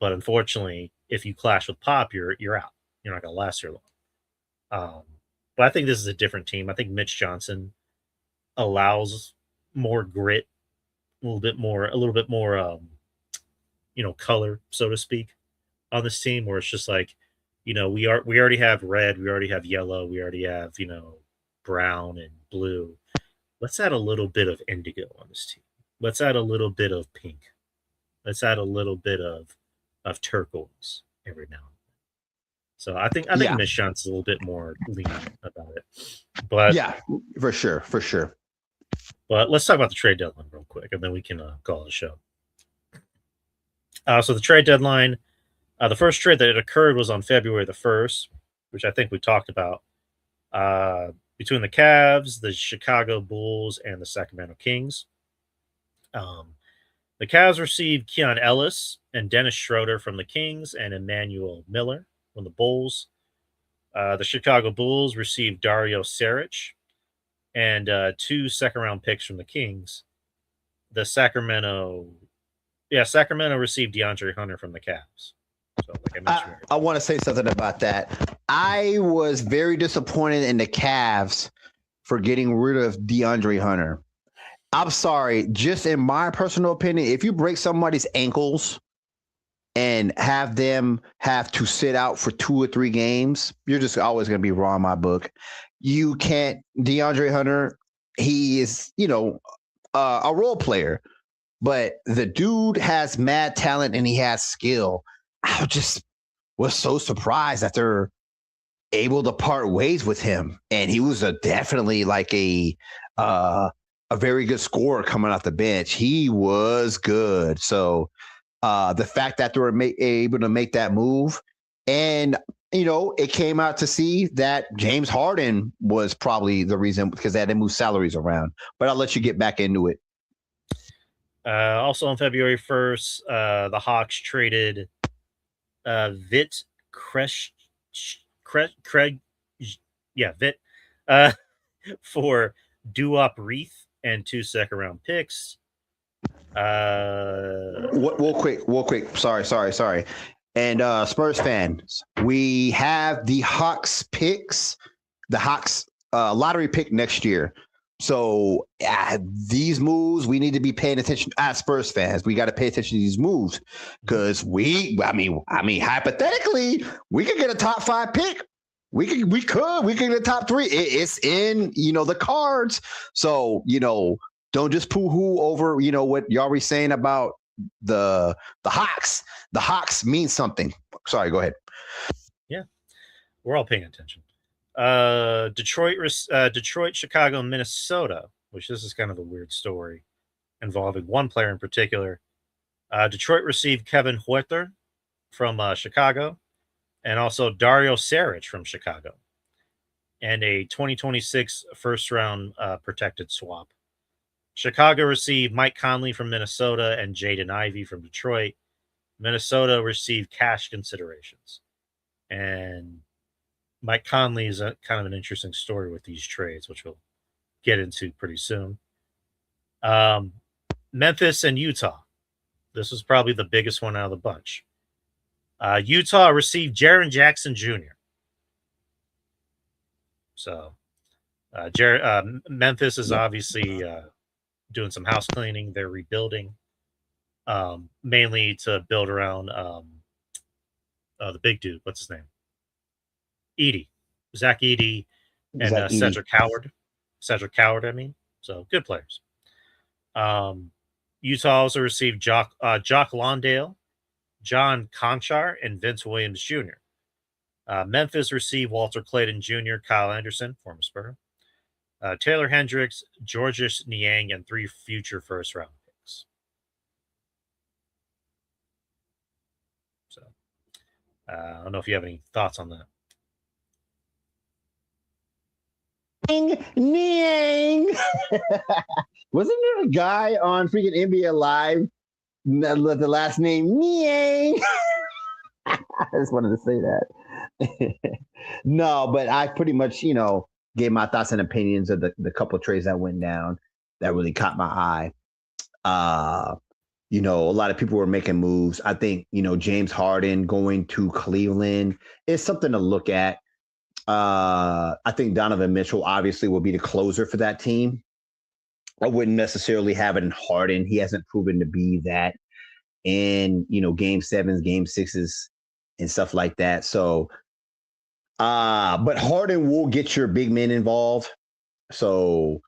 [SPEAKER 1] But unfortunately, if you clash with Pop, you're out. You're not going to last here long. But I think this is a different team. I think Mitch Johnson allows more grit, a little bit more, color, so to speak, on this team. Where it's just like, we already have red, we already have yellow, we already have brown and blue. Let's add a little bit of indigo on this team. Let's add a little bit of pink. Let's add a little bit of turquoise every now and then. So I think
[SPEAKER 2] yeah,
[SPEAKER 1] Mitch Johnson's a little bit more lenient about it. But
[SPEAKER 2] yeah, for sure.
[SPEAKER 1] But let's talk about the trade deadline real quick, and then we can call it a show. So the trade deadline, the first trade that occurred was on February the 1st, which I think we talked about, between the Cavs, the Chicago Bulls, and the Sacramento Kings. The Cavs received Keon Ellis and Dennis Schroeder from the Kings and Emmanuel Miller from the Bulls. The Chicago Bulls received Dario Saric and 2 second-round picks from the Kings. Sacramento received DeAndre Hunter from the Cavs. So, like I mentioned,
[SPEAKER 2] I want to say something about that. I was very disappointed in the Cavs for getting rid of DeAndre Hunter. I'm sorry, just in my personal opinion, if you break somebody's ankles and have them have to sit out for 2 or 3 games, you're just always going to be wrong in my book. You can't. DeAndre Hunter, he is, a role player, but the dude has mad talent and he has skill. I just was so surprised that they're able to part ways with him, and he was definitely like a very good scorer coming off the bench. He was good. So the fact that they were able to make that move, and it came out to see that James Harden was probably the reason, because they had to move salaries around. But I'll let you get back into it.
[SPEAKER 1] Also on February 1st, the Hawks traded Vit for Duop Reith and 2 second-round picks.
[SPEAKER 2] Real quick. Sorry. And Spurs fans, we have the Hawks picks, the Hawks lottery pick next year. So these moves, we need to be paying attention. As Spurs fans, we got to pay attention to these moves, because hypothetically, we could get a top 5 pick. We could get a top 3. It's in the cards. So don't just poo-hoo over what y'all were saying about the Hawks. The Hawks mean something. Sorry, go ahead.
[SPEAKER 1] Yeah, we're all paying attention. Detroit, Chicago, Minnesota, which this is kind of a weird story involving one player in particular. Detroit received Kevin Huerter from Chicago, and also Dario Saric from Chicago, and a 2026 first-round protected swap. Chicago received Mike Conley from Minnesota and Jaden Ivey from Detroit. Minnesota received cash considerations. And Mike Conley is kind of an interesting story with these trades, which we'll get into pretty soon. Memphis and Utah. This was probably the biggest one out of the bunch. Utah received Jaren Jackson Jr. So Memphis is obviously doing some house cleaning. They're rebuilding, mainly to build around the big dude. What's his name? Edie, Zach Edie, and
[SPEAKER 2] Zach Edey.
[SPEAKER 1] Cedric Howard. Cedric Howard, I mean. So good players. Utah also received Jock Lawndale, John Conchar, and Vince Williams Jr. Memphis received Walter Clayton Jr., Kyle Anderson, former Spur, Taylor Hendricks, Georges Niang, and 3 future first-round picks. So I don't know if you have any thoughts on that.
[SPEAKER 2] Niang. Wasn't there a guy on freaking NBA Live with the last name Niang? I just wanted to say that. No, but I pretty much, gave my thoughts and opinions of the couple of trades that went down that really caught my eye. A lot of people were making moves. I think, James Harden going to Cleveland is something to look at. I think Donovan Mitchell obviously will be the closer for that team. I wouldn't necessarily have it in Harden. He hasn't proven to be that in, game 7s, game 6s, and stuff like that. So, but Harden will get your big men involved. So,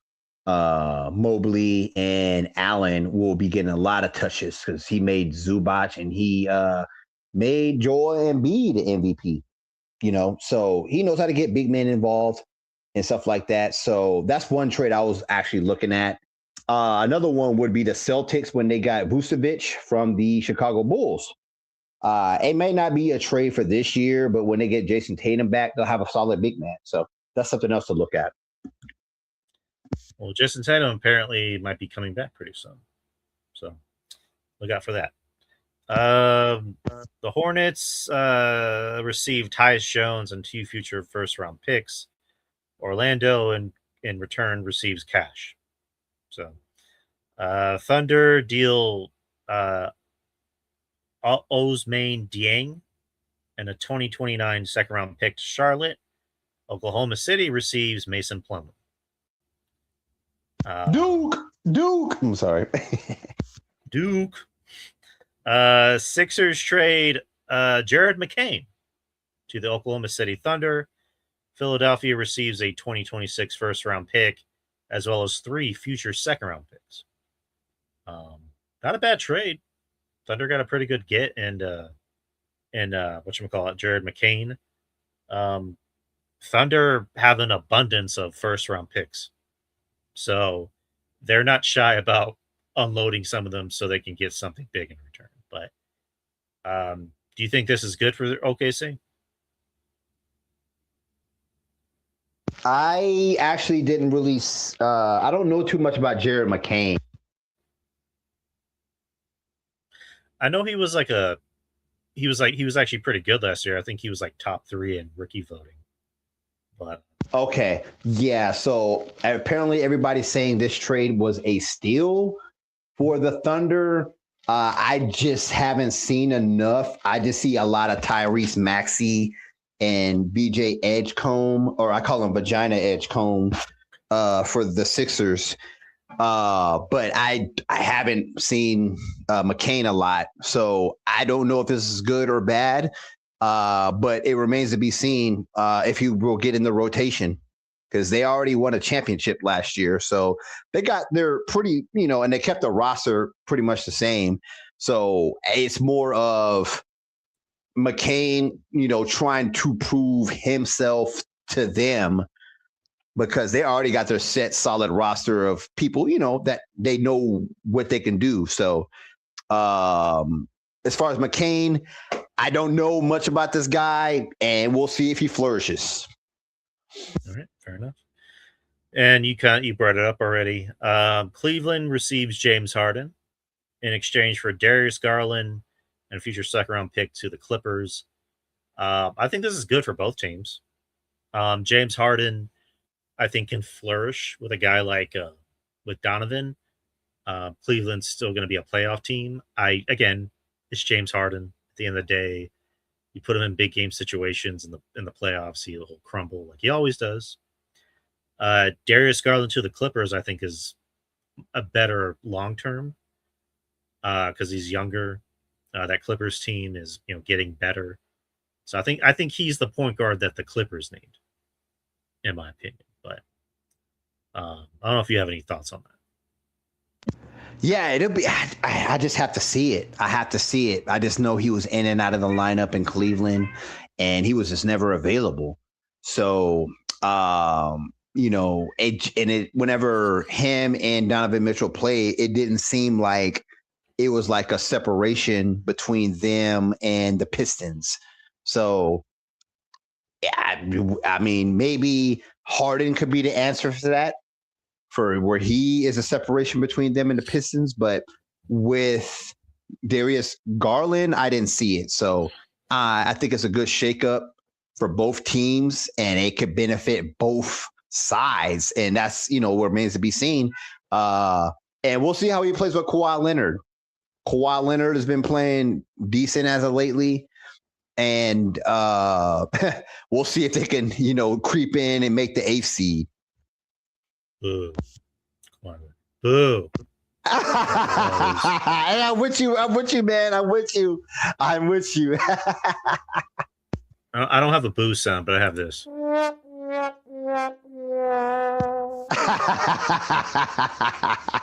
[SPEAKER 2] Mobley and Allen will be getting a lot of touches because he made Zubac and he made Joel Embiid the MVP. So he knows how to get big men involved and stuff like that. So that's one trade I was actually looking at. Another one would be the Celtics when they got Vucevic from the Chicago Bulls. It may not be a trade for this year, but when they get Jason Tatum back, they'll have a solid big man. So that's something else to look at.
[SPEAKER 1] Well, Jason Tatum apparently might be coming back pretty soon. So look out for that. The Hornets received Tyus Jones and 2 future first-round picks. Orlando, in return, receives cash. So Thunder deal Ousmane Dieng and a 2029 second-round pick to Charlotte. Oklahoma City receives Mason Plumlee.
[SPEAKER 2] Duke. I'm sorry.
[SPEAKER 1] Duke. Sixers trade Jared McCain to the Oklahoma City Thunder. Philadelphia receives a 2026 first-round pick, as well as 3 future second-round picks. Not a bad trade. Thunder got a pretty good get, and whatchamacallit, Jared McCain. Thunder have an abundance of first-round picks, so they're not shy about unloading some of them so they can get something big in return. But do you think this is good for OKC?
[SPEAKER 2] I actually didn't really. I don't know too much about Jared McCain.
[SPEAKER 1] I know he was actually pretty good last year. I think he was like top 3 in rookie voting. But
[SPEAKER 2] okay, yeah. So apparently everybody's saying this trade was a steal for the Thunder. I just haven't seen enough. I just see a lot of Tyrese Maxey and BJ Edgecombe, or I call him Vagina Edgecombe, for the Sixers. But I haven't seen McCain a lot, so I don't know if this is good or bad. But it remains to be seen if he will get in the rotation, because they already won a championship last year. So they're pretty, and they kept the roster pretty much the same. So it's more of McCain, trying to prove himself to them, because they already got their set solid roster of people, that they know what they can do. So as far as McCain, I don't know much about this guy, and we'll see if he flourishes.
[SPEAKER 1] All right, fair enough. And you brought it up already. Cleveland receives James Harden in exchange for Darius Garland and a future second-round pick to the Clippers. I think this is good for both teams. James Harden, I think, can flourish with a guy like with Donovan. Cleveland's still going to be a playoff team. It's James Harden. At the end of the day, you put him in big game situations in the playoffs, he'll crumble like he always does. Darius Garland to the Clippers, I think, is a better long term because he's younger. That Clippers team is getting better, so I think he's the point guard that the Clippers need, in my opinion. But I don't know if you have any thoughts on that.
[SPEAKER 2] Yeah, it'll be. I just have to see it. I have to see it. I just know he was in and out of the lineup in Cleveland, and he was just never available. So, whenever him and Donovan Mitchell played, it didn't seem like it was like a separation between them and the Pistons. So, I mean, maybe Harden could be the answer for that, for where he is a separation between them and the Pistons. But with Darius Garland, I didn't see it. So I think it's a good shakeup for both teams, and it could benefit both sides. And that's, what remains to be seen. And we'll see how he plays with Kawhi Leonard. Kawhi Leonard has been playing decent as of lately. And we'll see if they can, creep in and make the 8th seed.
[SPEAKER 1] Boo. Come on. Boo.
[SPEAKER 2] I'm with you, man. I'm with you.
[SPEAKER 1] I don't have a boo sound, but I have this.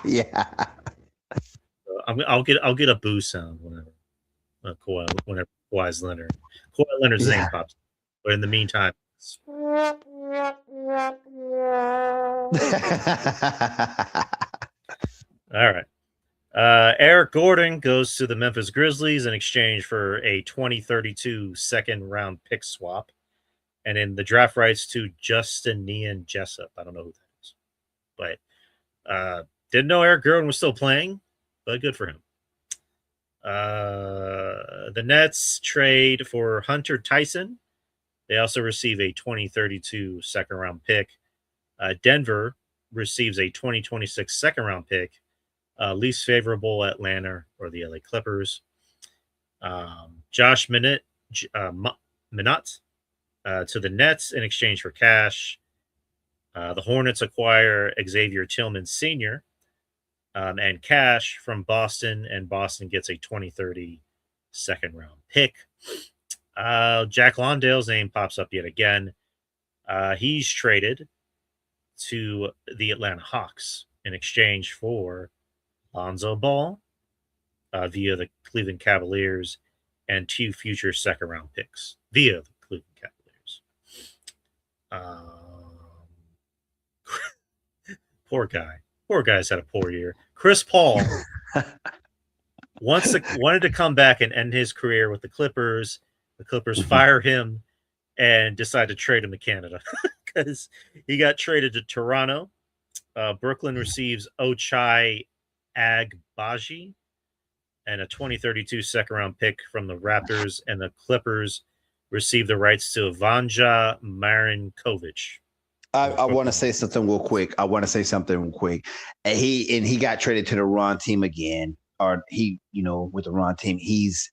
[SPEAKER 2] Yeah.
[SPEAKER 1] I'll get a boo sound whenever Kawhi's Leonard. Kawhi Leonard's name pops. But in the meantime, all right. Eric Gordon goes to the Memphis Grizzlies in exchange for a 2032 second round pick swap, and in the draft rights to Justinian Jessup. I don't know who that is, but didn't know Eric Gordon was still playing, but good for him. The Nets trade for Hunter Tyson. They also receive a 2032 second round pick. Denver receives a 2026 second round pick. Least favorable Atlanta or the LA Clippers. Josh Minott to the Nets in exchange for cash. The Hornets acquire Xavier Tillman Sr. And cash from Boston, and Boston gets a 2030 second round pick. Jack Londale's name pops up yet again. He's traded to the Atlanta Hawks in exchange for Lonzo Ball via the Cleveland Cavaliers and 2 future second round picks via the Cleveland Cavaliers. Poor guy. Poor guy's had a poor year. Chris Paul wanted to come back and end his career with the Clippers. The Clippers fire him and decide to trade him to Canada because he got traded to Toronto. Brooklyn receives Ochai Agbaji and a 2032 second round pick from the Raptors, and the Clippers receive the rights to Vanja Marinkovic.
[SPEAKER 2] I want to say something real quick. And he got traded to the Ron team again, or with the Ron team. His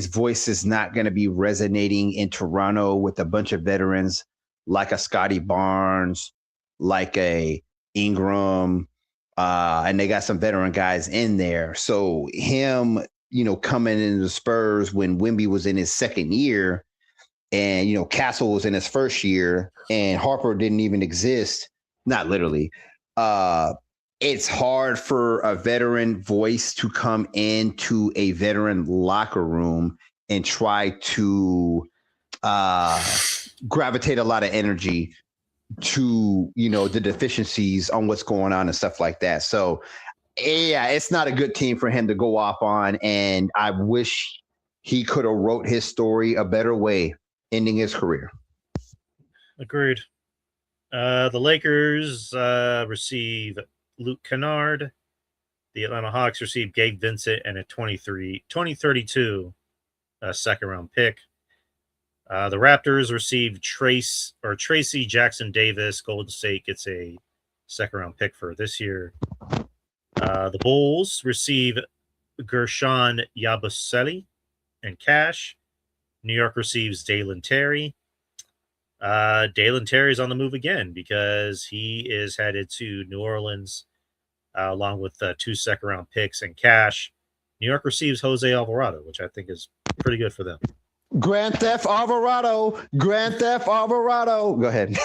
[SPEAKER 2] voice is not going to be resonating in Toronto with a bunch of veterans like a Scotty Barnes, like a Ingram, and they got some veteran guys in there. So him, coming into the Spurs when Wemby was in his second year, and Castle was in his first year, and Harper didn't even exist. Not literally. It's hard for a veteran voice to come into a veteran locker room and try to gravitate a lot of energy to the deficiencies on what's going on and stuff like that. So yeah, it's not a good team for him to go off on, and I wish he could have wrote his story a better way, ending his career.
[SPEAKER 1] Agreed. The Lakers receive Luke Kennard. The Atlanta Hawks receive Gabe Vincent and a 2032 second round pick. The Raptors receive Tracy Jackson Davis. Golden State gets a second round pick for this year. The Bulls receive Gershon Yabusele and cash. New York receives Dalen Terry. Dalen Terry's on the move again because he is headed to New Orleans along with 2 second-round picks and cash. New York receives Jose Alvarado, which I think is pretty good for them.
[SPEAKER 2] Grand Theft Alvarado. Grand Theft Alvarado. Go ahead.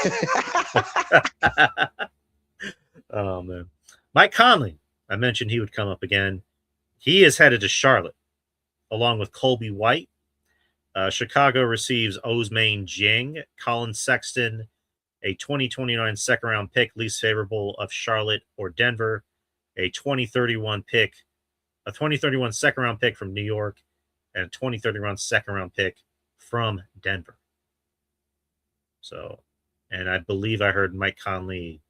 [SPEAKER 1] Oh, man. Mike Conley, I mentioned he would come up again. He is headed to Charlotte along with Colby White. Chicago receives Ousmane Dieng, Colin Sexton, a 2029 second round pick, least favorable of Charlotte or Denver, a 2031 pick, a 2031 second round pick from New York, and a 2031 second round pick from Denver. So, and I believe I heard Mike Conley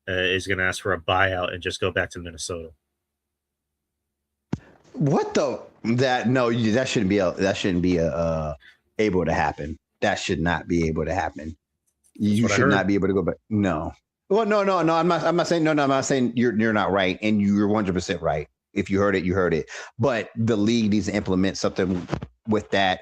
[SPEAKER 1] is going to ask for a buyout and just go back to Minnesota.
[SPEAKER 2] What the that shouldn't be able to happen. That should not be able to happen. You should not be able to go back. No. Well, no. I'm not saying no. I'm not saying you're not right, and you're 100% right. If you heard it, you heard it. But the league needs to implement something with that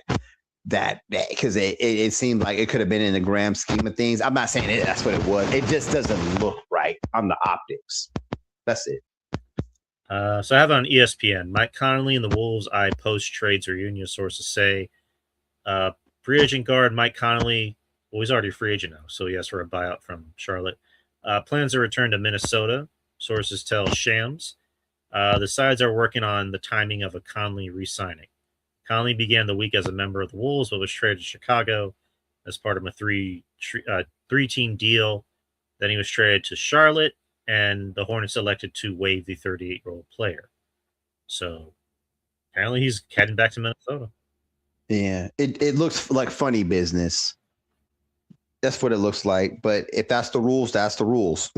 [SPEAKER 2] because it seemed like it could have been in the grand scheme of things. I'm not saying that's what it was. It just doesn't look right on the optics. That's it.
[SPEAKER 1] So I have it on ESPN. Mike Conley and the Wolves eye post trades or union sources say free agent guard Mike Conley. Well, he's already a free agent now, so he asked for a buyout from Charlotte. Plans to return to Minnesota. Sources tell Shams. The sides are working on the timing of a Conley re-signing. Conley began the week as a member of the Wolves, but was traded to Chicago as part of a three-team deal. Then he was traded to Charlotte, and the Hornets elected to waive the 38-year-old player. So apparently he's heading back to Minnesota.
[SPEAKER 2] Yeah, it looks like funny business. That's what it looks like. But if that's the rules, that's the rules.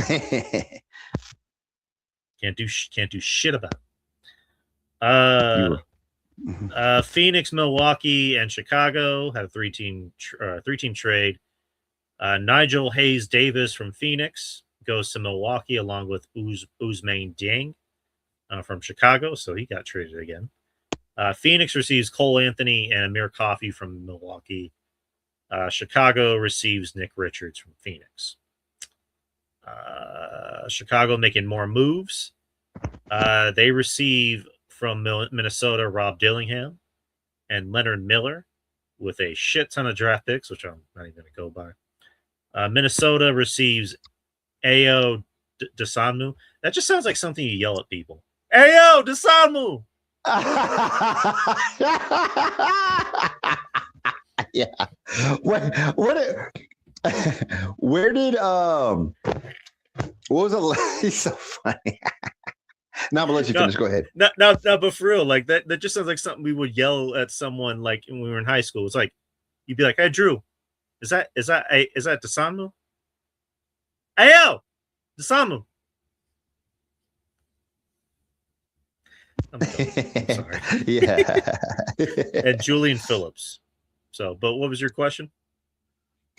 [SPEAKER 1] Can't do shit about it. Phoenix, Milwaukee, and Chicago had a three-team trade. Nigel Hayes Davis from Phoenix goes to Milwaukee along with Ousmane Dieng from Chicago, so he got traded again. Phoenix receives Cole Anthony and Amir Coffey from Milwaukee. Chicago receives Nick Richards from Phoenix. Chicago making more moves. They receive from Minnesota Rob Dillingham and Leonard Miller with a shit ton of draft picks, which I'm not even going to go by. Minnesota receives Ayo Dosunmu. That just sounds like something you yell at people. Ayo Dosunmu!
[SPEAKER 2] Yeah. Where did what was it? He's so funny. Now I'm gonna let you finish. Go ahead.
[SPEAKER 1] No, but for real, like that just sounds like something we would yell at someone like when we were in high school. It's like you'd be like, "Hey, Drew, is that Dosunmu? Hey, yo, Dosunmu." I'm sorry.
[SPEAKER 2] Yeah.
[SPEAKER 1] And Julian Phillips. So, but what was your question?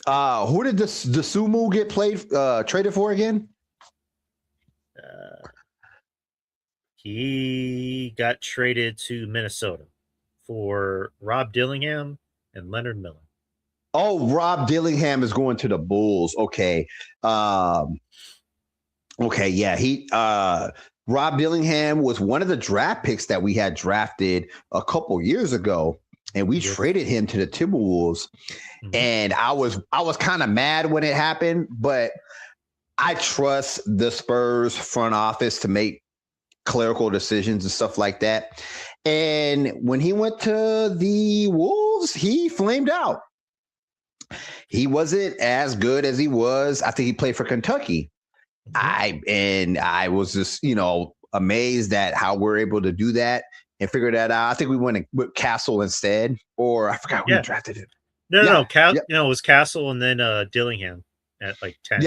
[SPEAKER 2] Who did the Sumu get traded for again?
[SPEAKER 1] He got traded to Minnesota for Rob Dillingham and Leonard Miller.
[SPEAKER 2] Oh, Rob Dillingham is going to the Bulls. Okay. Okay, yeah. Rob Dillingham was one of the draft picks that we had drafted a couple years ago, and we traded him to the Timberwolves. Mm-hmm. And I was kind of mad when it happened, but I trust the Spurs front office to make clerical decisions and stuff like that. And when he went to the Wolves, he flamed out. He wasn't as good as he was. I think he played for Kentucky. I was just, amazed at how we're able to do that and figure that out. I think we went with Castle instead, or I forgot who drafted him.
[SPEAKER 1] No. It was Castle and then Dillingham at like 10.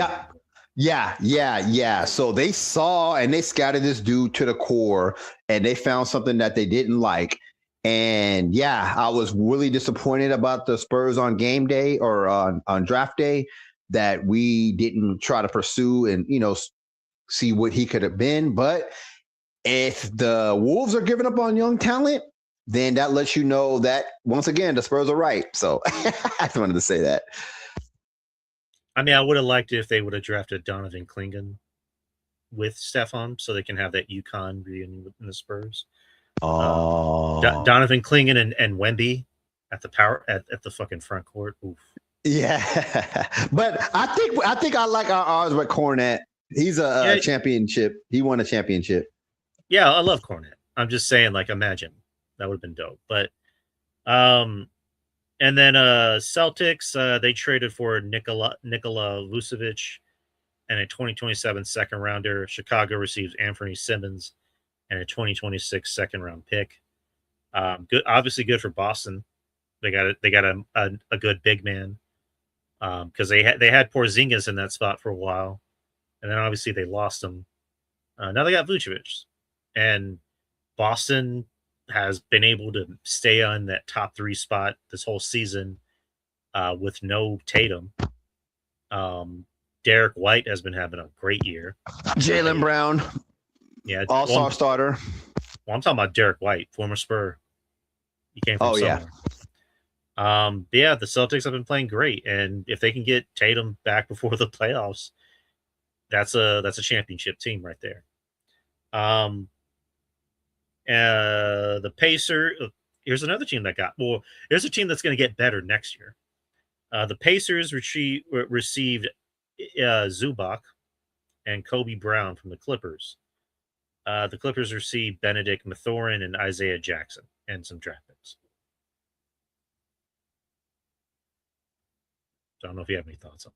[SPEAKER 2] Yeah. So they saw and they scouted this dude to the core, and they found something that they didn't like. And yeah, I was really disappointed about the Spurs on game day or on draft day that we didn't try to pursue and, see what he could have been. But if the Wolves are giving up on young talent, then that lets you know that, once again, the Spurs are right. So I just wanted to say that.
[SPEAKER 1] I mean, I would have liked it if they would have drafted Donovan Clingan with Stephon, so they can have that UConn reunion in the Spurs.
[SPEAKER 2] Oh,
[SPEAKER 1] Donovan Clingan and Wemby at the at the fucking front court. Oof.
[SPEAKER 2] yeah. But I think I like our odds with Cornette. He's a
[SPEAKER 1] Yeah,
[SPEAKER 2] championship. He won a championship.
[SPEAKER 1] yeah, I love Cornette. I'm just saying, like, imagine that would have been dope. But and then Celtics, they traded for Nikola Vucevic and a 2027 second rounder. Chicago receives Anthony Simmons and a 2026 second round pick. Good, obviously good for Boston. They got a good big man because they had Porzingis in that spot for a while, and then obviously they lost him. Now they got Vucevic, and Boston has been able to stay on that top 3 spot this whole season with no Tatum. Derek White has been having a great year.
[SPEAKER 2] Jaylen Brown,
[SPEAKER 1] Yeah,
[SPEAKER 2] all-star starter.
[SPEAKER 1] Well, I'm talking about Derek White, former Spur. He came from somewhere. Yeah, the Celtics have been playing great, and if they can get Tatum back before the playoffs, that's a championship team right there. The Pacers. Here's another team that got well. Here's a team that's going to get better next year. The Pacers received Zubac and Kobe Brown from the Clippers. The Clippers received Benedict Mathurin and Isaiah Jackson and some draft picks. I don't know if you have any thoughts on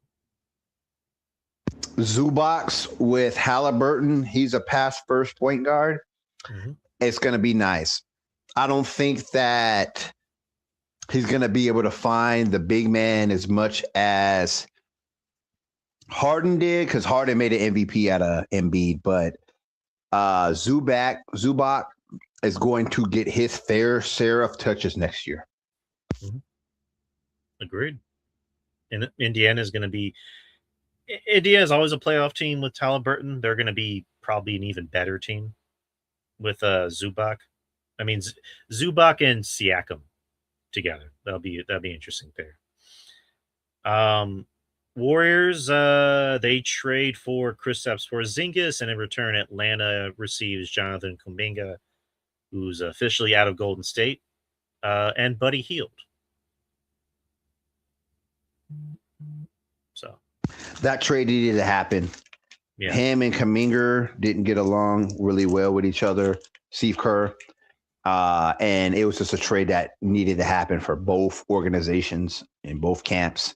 [SPEAKER 1] it.
[SPEAKER 2] Zubac with Halliburton. He's a pass first point guard. Mm-hmm. It's going to be nice. I don't think that he's going to be able to find the big man as much as Harden did, because Harden made an MVP out of Embiid, but Zubac is going to get his fair share of touches next year.
[SPEAKER 1] Mm-hmm. Agreed. And Indiana is always a playoff team with Halliburton. They're going to be probably an even better team with Zubac. I mean, Zubac and Siakam together. That'll be interesting there. Warriors, they trade for Kristaps Porzingis, and in return, Atlanta receives Jonathan Kuminga, who's officially out of Golden State, and Buddy Hield. So
[SPEAKER 2] that trade needed to happen. Yeah. Him and Kuminga didn't get along really well with each other. Steve Kerr. And it was just a trade that needed to happen for both organizations in both camps.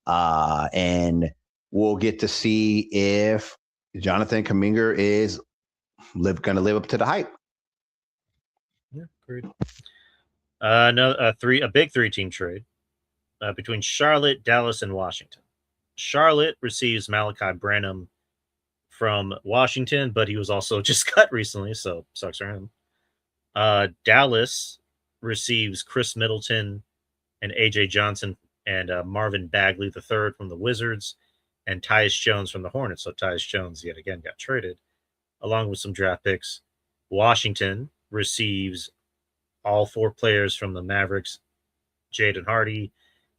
[SPEAKER 2] And we'll get to see if Jonathan Kuminga is going to live up to the hype.
[SPEAKER 1] Yeah, great. A big 3-team trade between Charlotte, Dallas, and Washington. Charlotte receives Malachi Branham from Washington, but he was also just cut recently, so sucks for him. Dallas receives Chris Middleton and AJ Johnson and Marvin Bagley III from the Wizards and Tyus Jones from the Hornets. So Tyus Jones yet again got traded along with some draft picks. Washington receives all 4 players from the Mavericks: Jaden Hardy,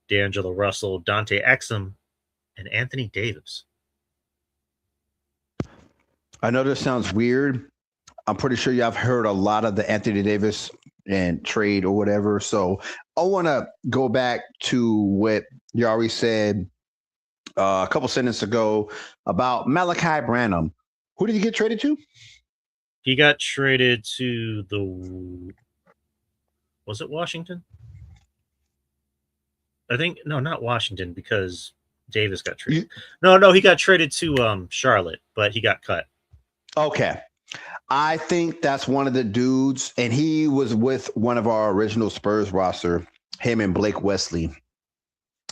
[SPEAKER 1] D'Angelo Russell, Dante Exum, and Anthony Davis.
[SPEAKER 2] I know this sounds weird. I'm pretty sure y'all have heard a lot of the Anthony Davis and trade or whatever. So I want to go back to what Yari said a couple sentences ago about Malachi Branham. Who did he get traded to?
[SPEAKER 1] He got traded to was it Washington? I think, no, not Washington, because Davis got traded. No, he got traded to Charlotte, but he got cut.
[SPEAKER 2] Okay. I think that's one of the dudes, and he was with one of our original Spurs roster, him and Blake Wesley.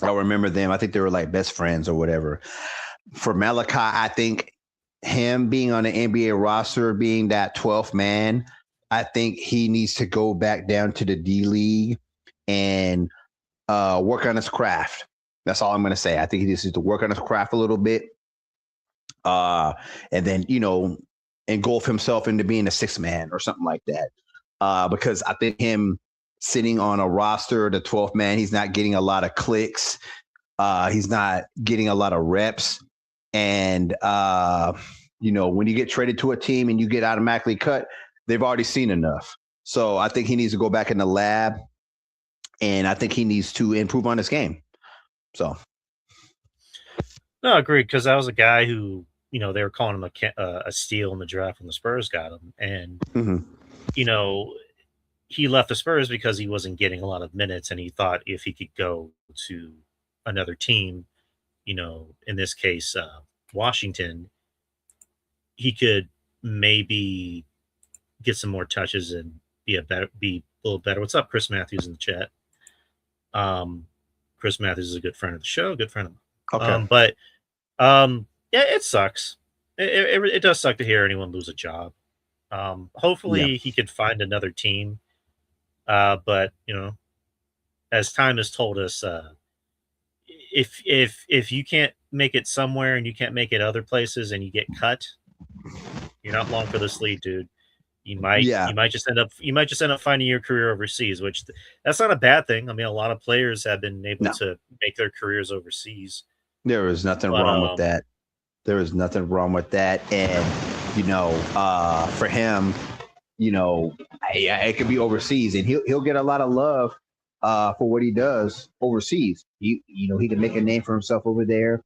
[SPEAKER 2] I remember them. I think they were like best friends or whatever. For Malachi, I think him being on the NBA roster, being that 12th man, I think he needs to go back down to the D League and work on his craft. That's all I'm going to say. I think he needs to work on his craft a little bit. And then, engulf himself into being a 6th man or something like that. Because I think him sitting on a roster, the 12th man, he's not getting a lot of clicks. He's not getting a lot of reps. And, when you get traded to a team and you get automatically cut, they've already seen enough. So I think he needs to go back in the lab, and I think he needs to improve on his game. So.
[SPEAKER 1] No, agreed, because that was a guy who, they were calling him a steal in the draft when the Spurs got him. And, he left the Spurs because he wasn't getting a lot of minutes, and he thought if he could go to another team, in this case, Washington, he could maybe get some more touches and be a little better. What's up, Chris Matthews in the chat? Chris Matthews is a good friend of the show, good friend of mine.
[SPEAKER 2] Okay.
[SPEAKER 1] Yeah, it sucks. It does suck to hear anyone lose a job. Hopefully he could find another team. But as time has told us, if you can't make it somewhere and you can't make it other places and you get cut, you're not long for this league, dude. You might just end up finding your career overseas, which that's not a bad thing. I mean, a lot of players have been able to make their careers overseas.
[SPEAKER 2] There is nothing wrong with that. There is nothing wrong with that. And, for him, it could be overseas, and he'll get a lot of love for what he does overseas. He can make a name for himself over there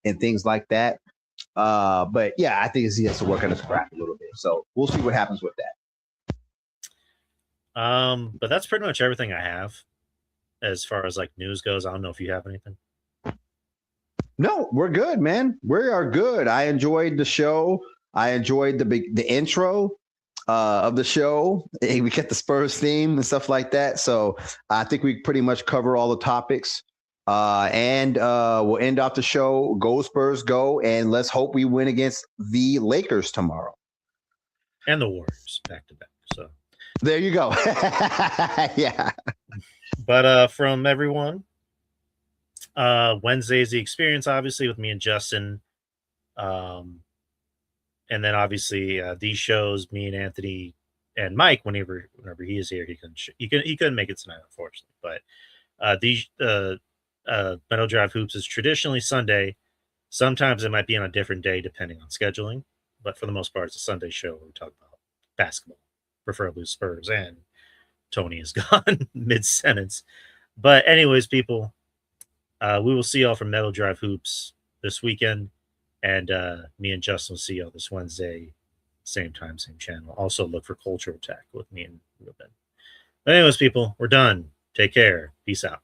[SPEAKER 2] and things like that. But yeah, I think he has to work on his craft a little bit. So we'll see what happens with that.
[SPEAKER 1] But that's pretty much everything I have as far as like news goes. I don't know if you have anything.
[SPEAKER 2] No, we're good, man. We are good. I enjoyed the show. I enjoyed the intro of the show. We get the Spurs theme and stuff like that. So I think we pretty much cover all the topics. And we'll end off the show. Go Spurs, go. And let's hope we win against the Lakers tomorrow.
[SPEAKER 1] And the Warriors back to back. So
[SPEAKER 2] there you go. Yeah.
[SPEAKER 1] But from everyone, Wednesday's the experience, obviously, with me and Justin. And then obviously these shows, me and Anthony and Mike, whenever he is here, he couldn't make it tonight, unfortunately. But these Meadow Drive Hoops is traditionally Sunday. Sometimes it might be on a different day depending on scheduling, but for the most part, it's a Sunday show where we talk about basketball, preferably Spurs. And Tony is gone mid-sentence. But anyways, people, we will see y'all from Meadow Drive Hoops this weekend. And me and Justin will see y'all this Wednesday, same time, same channel. Also look for Culture Attack with me and Ruben. But anyways, people, we're done. Take care. Peace out.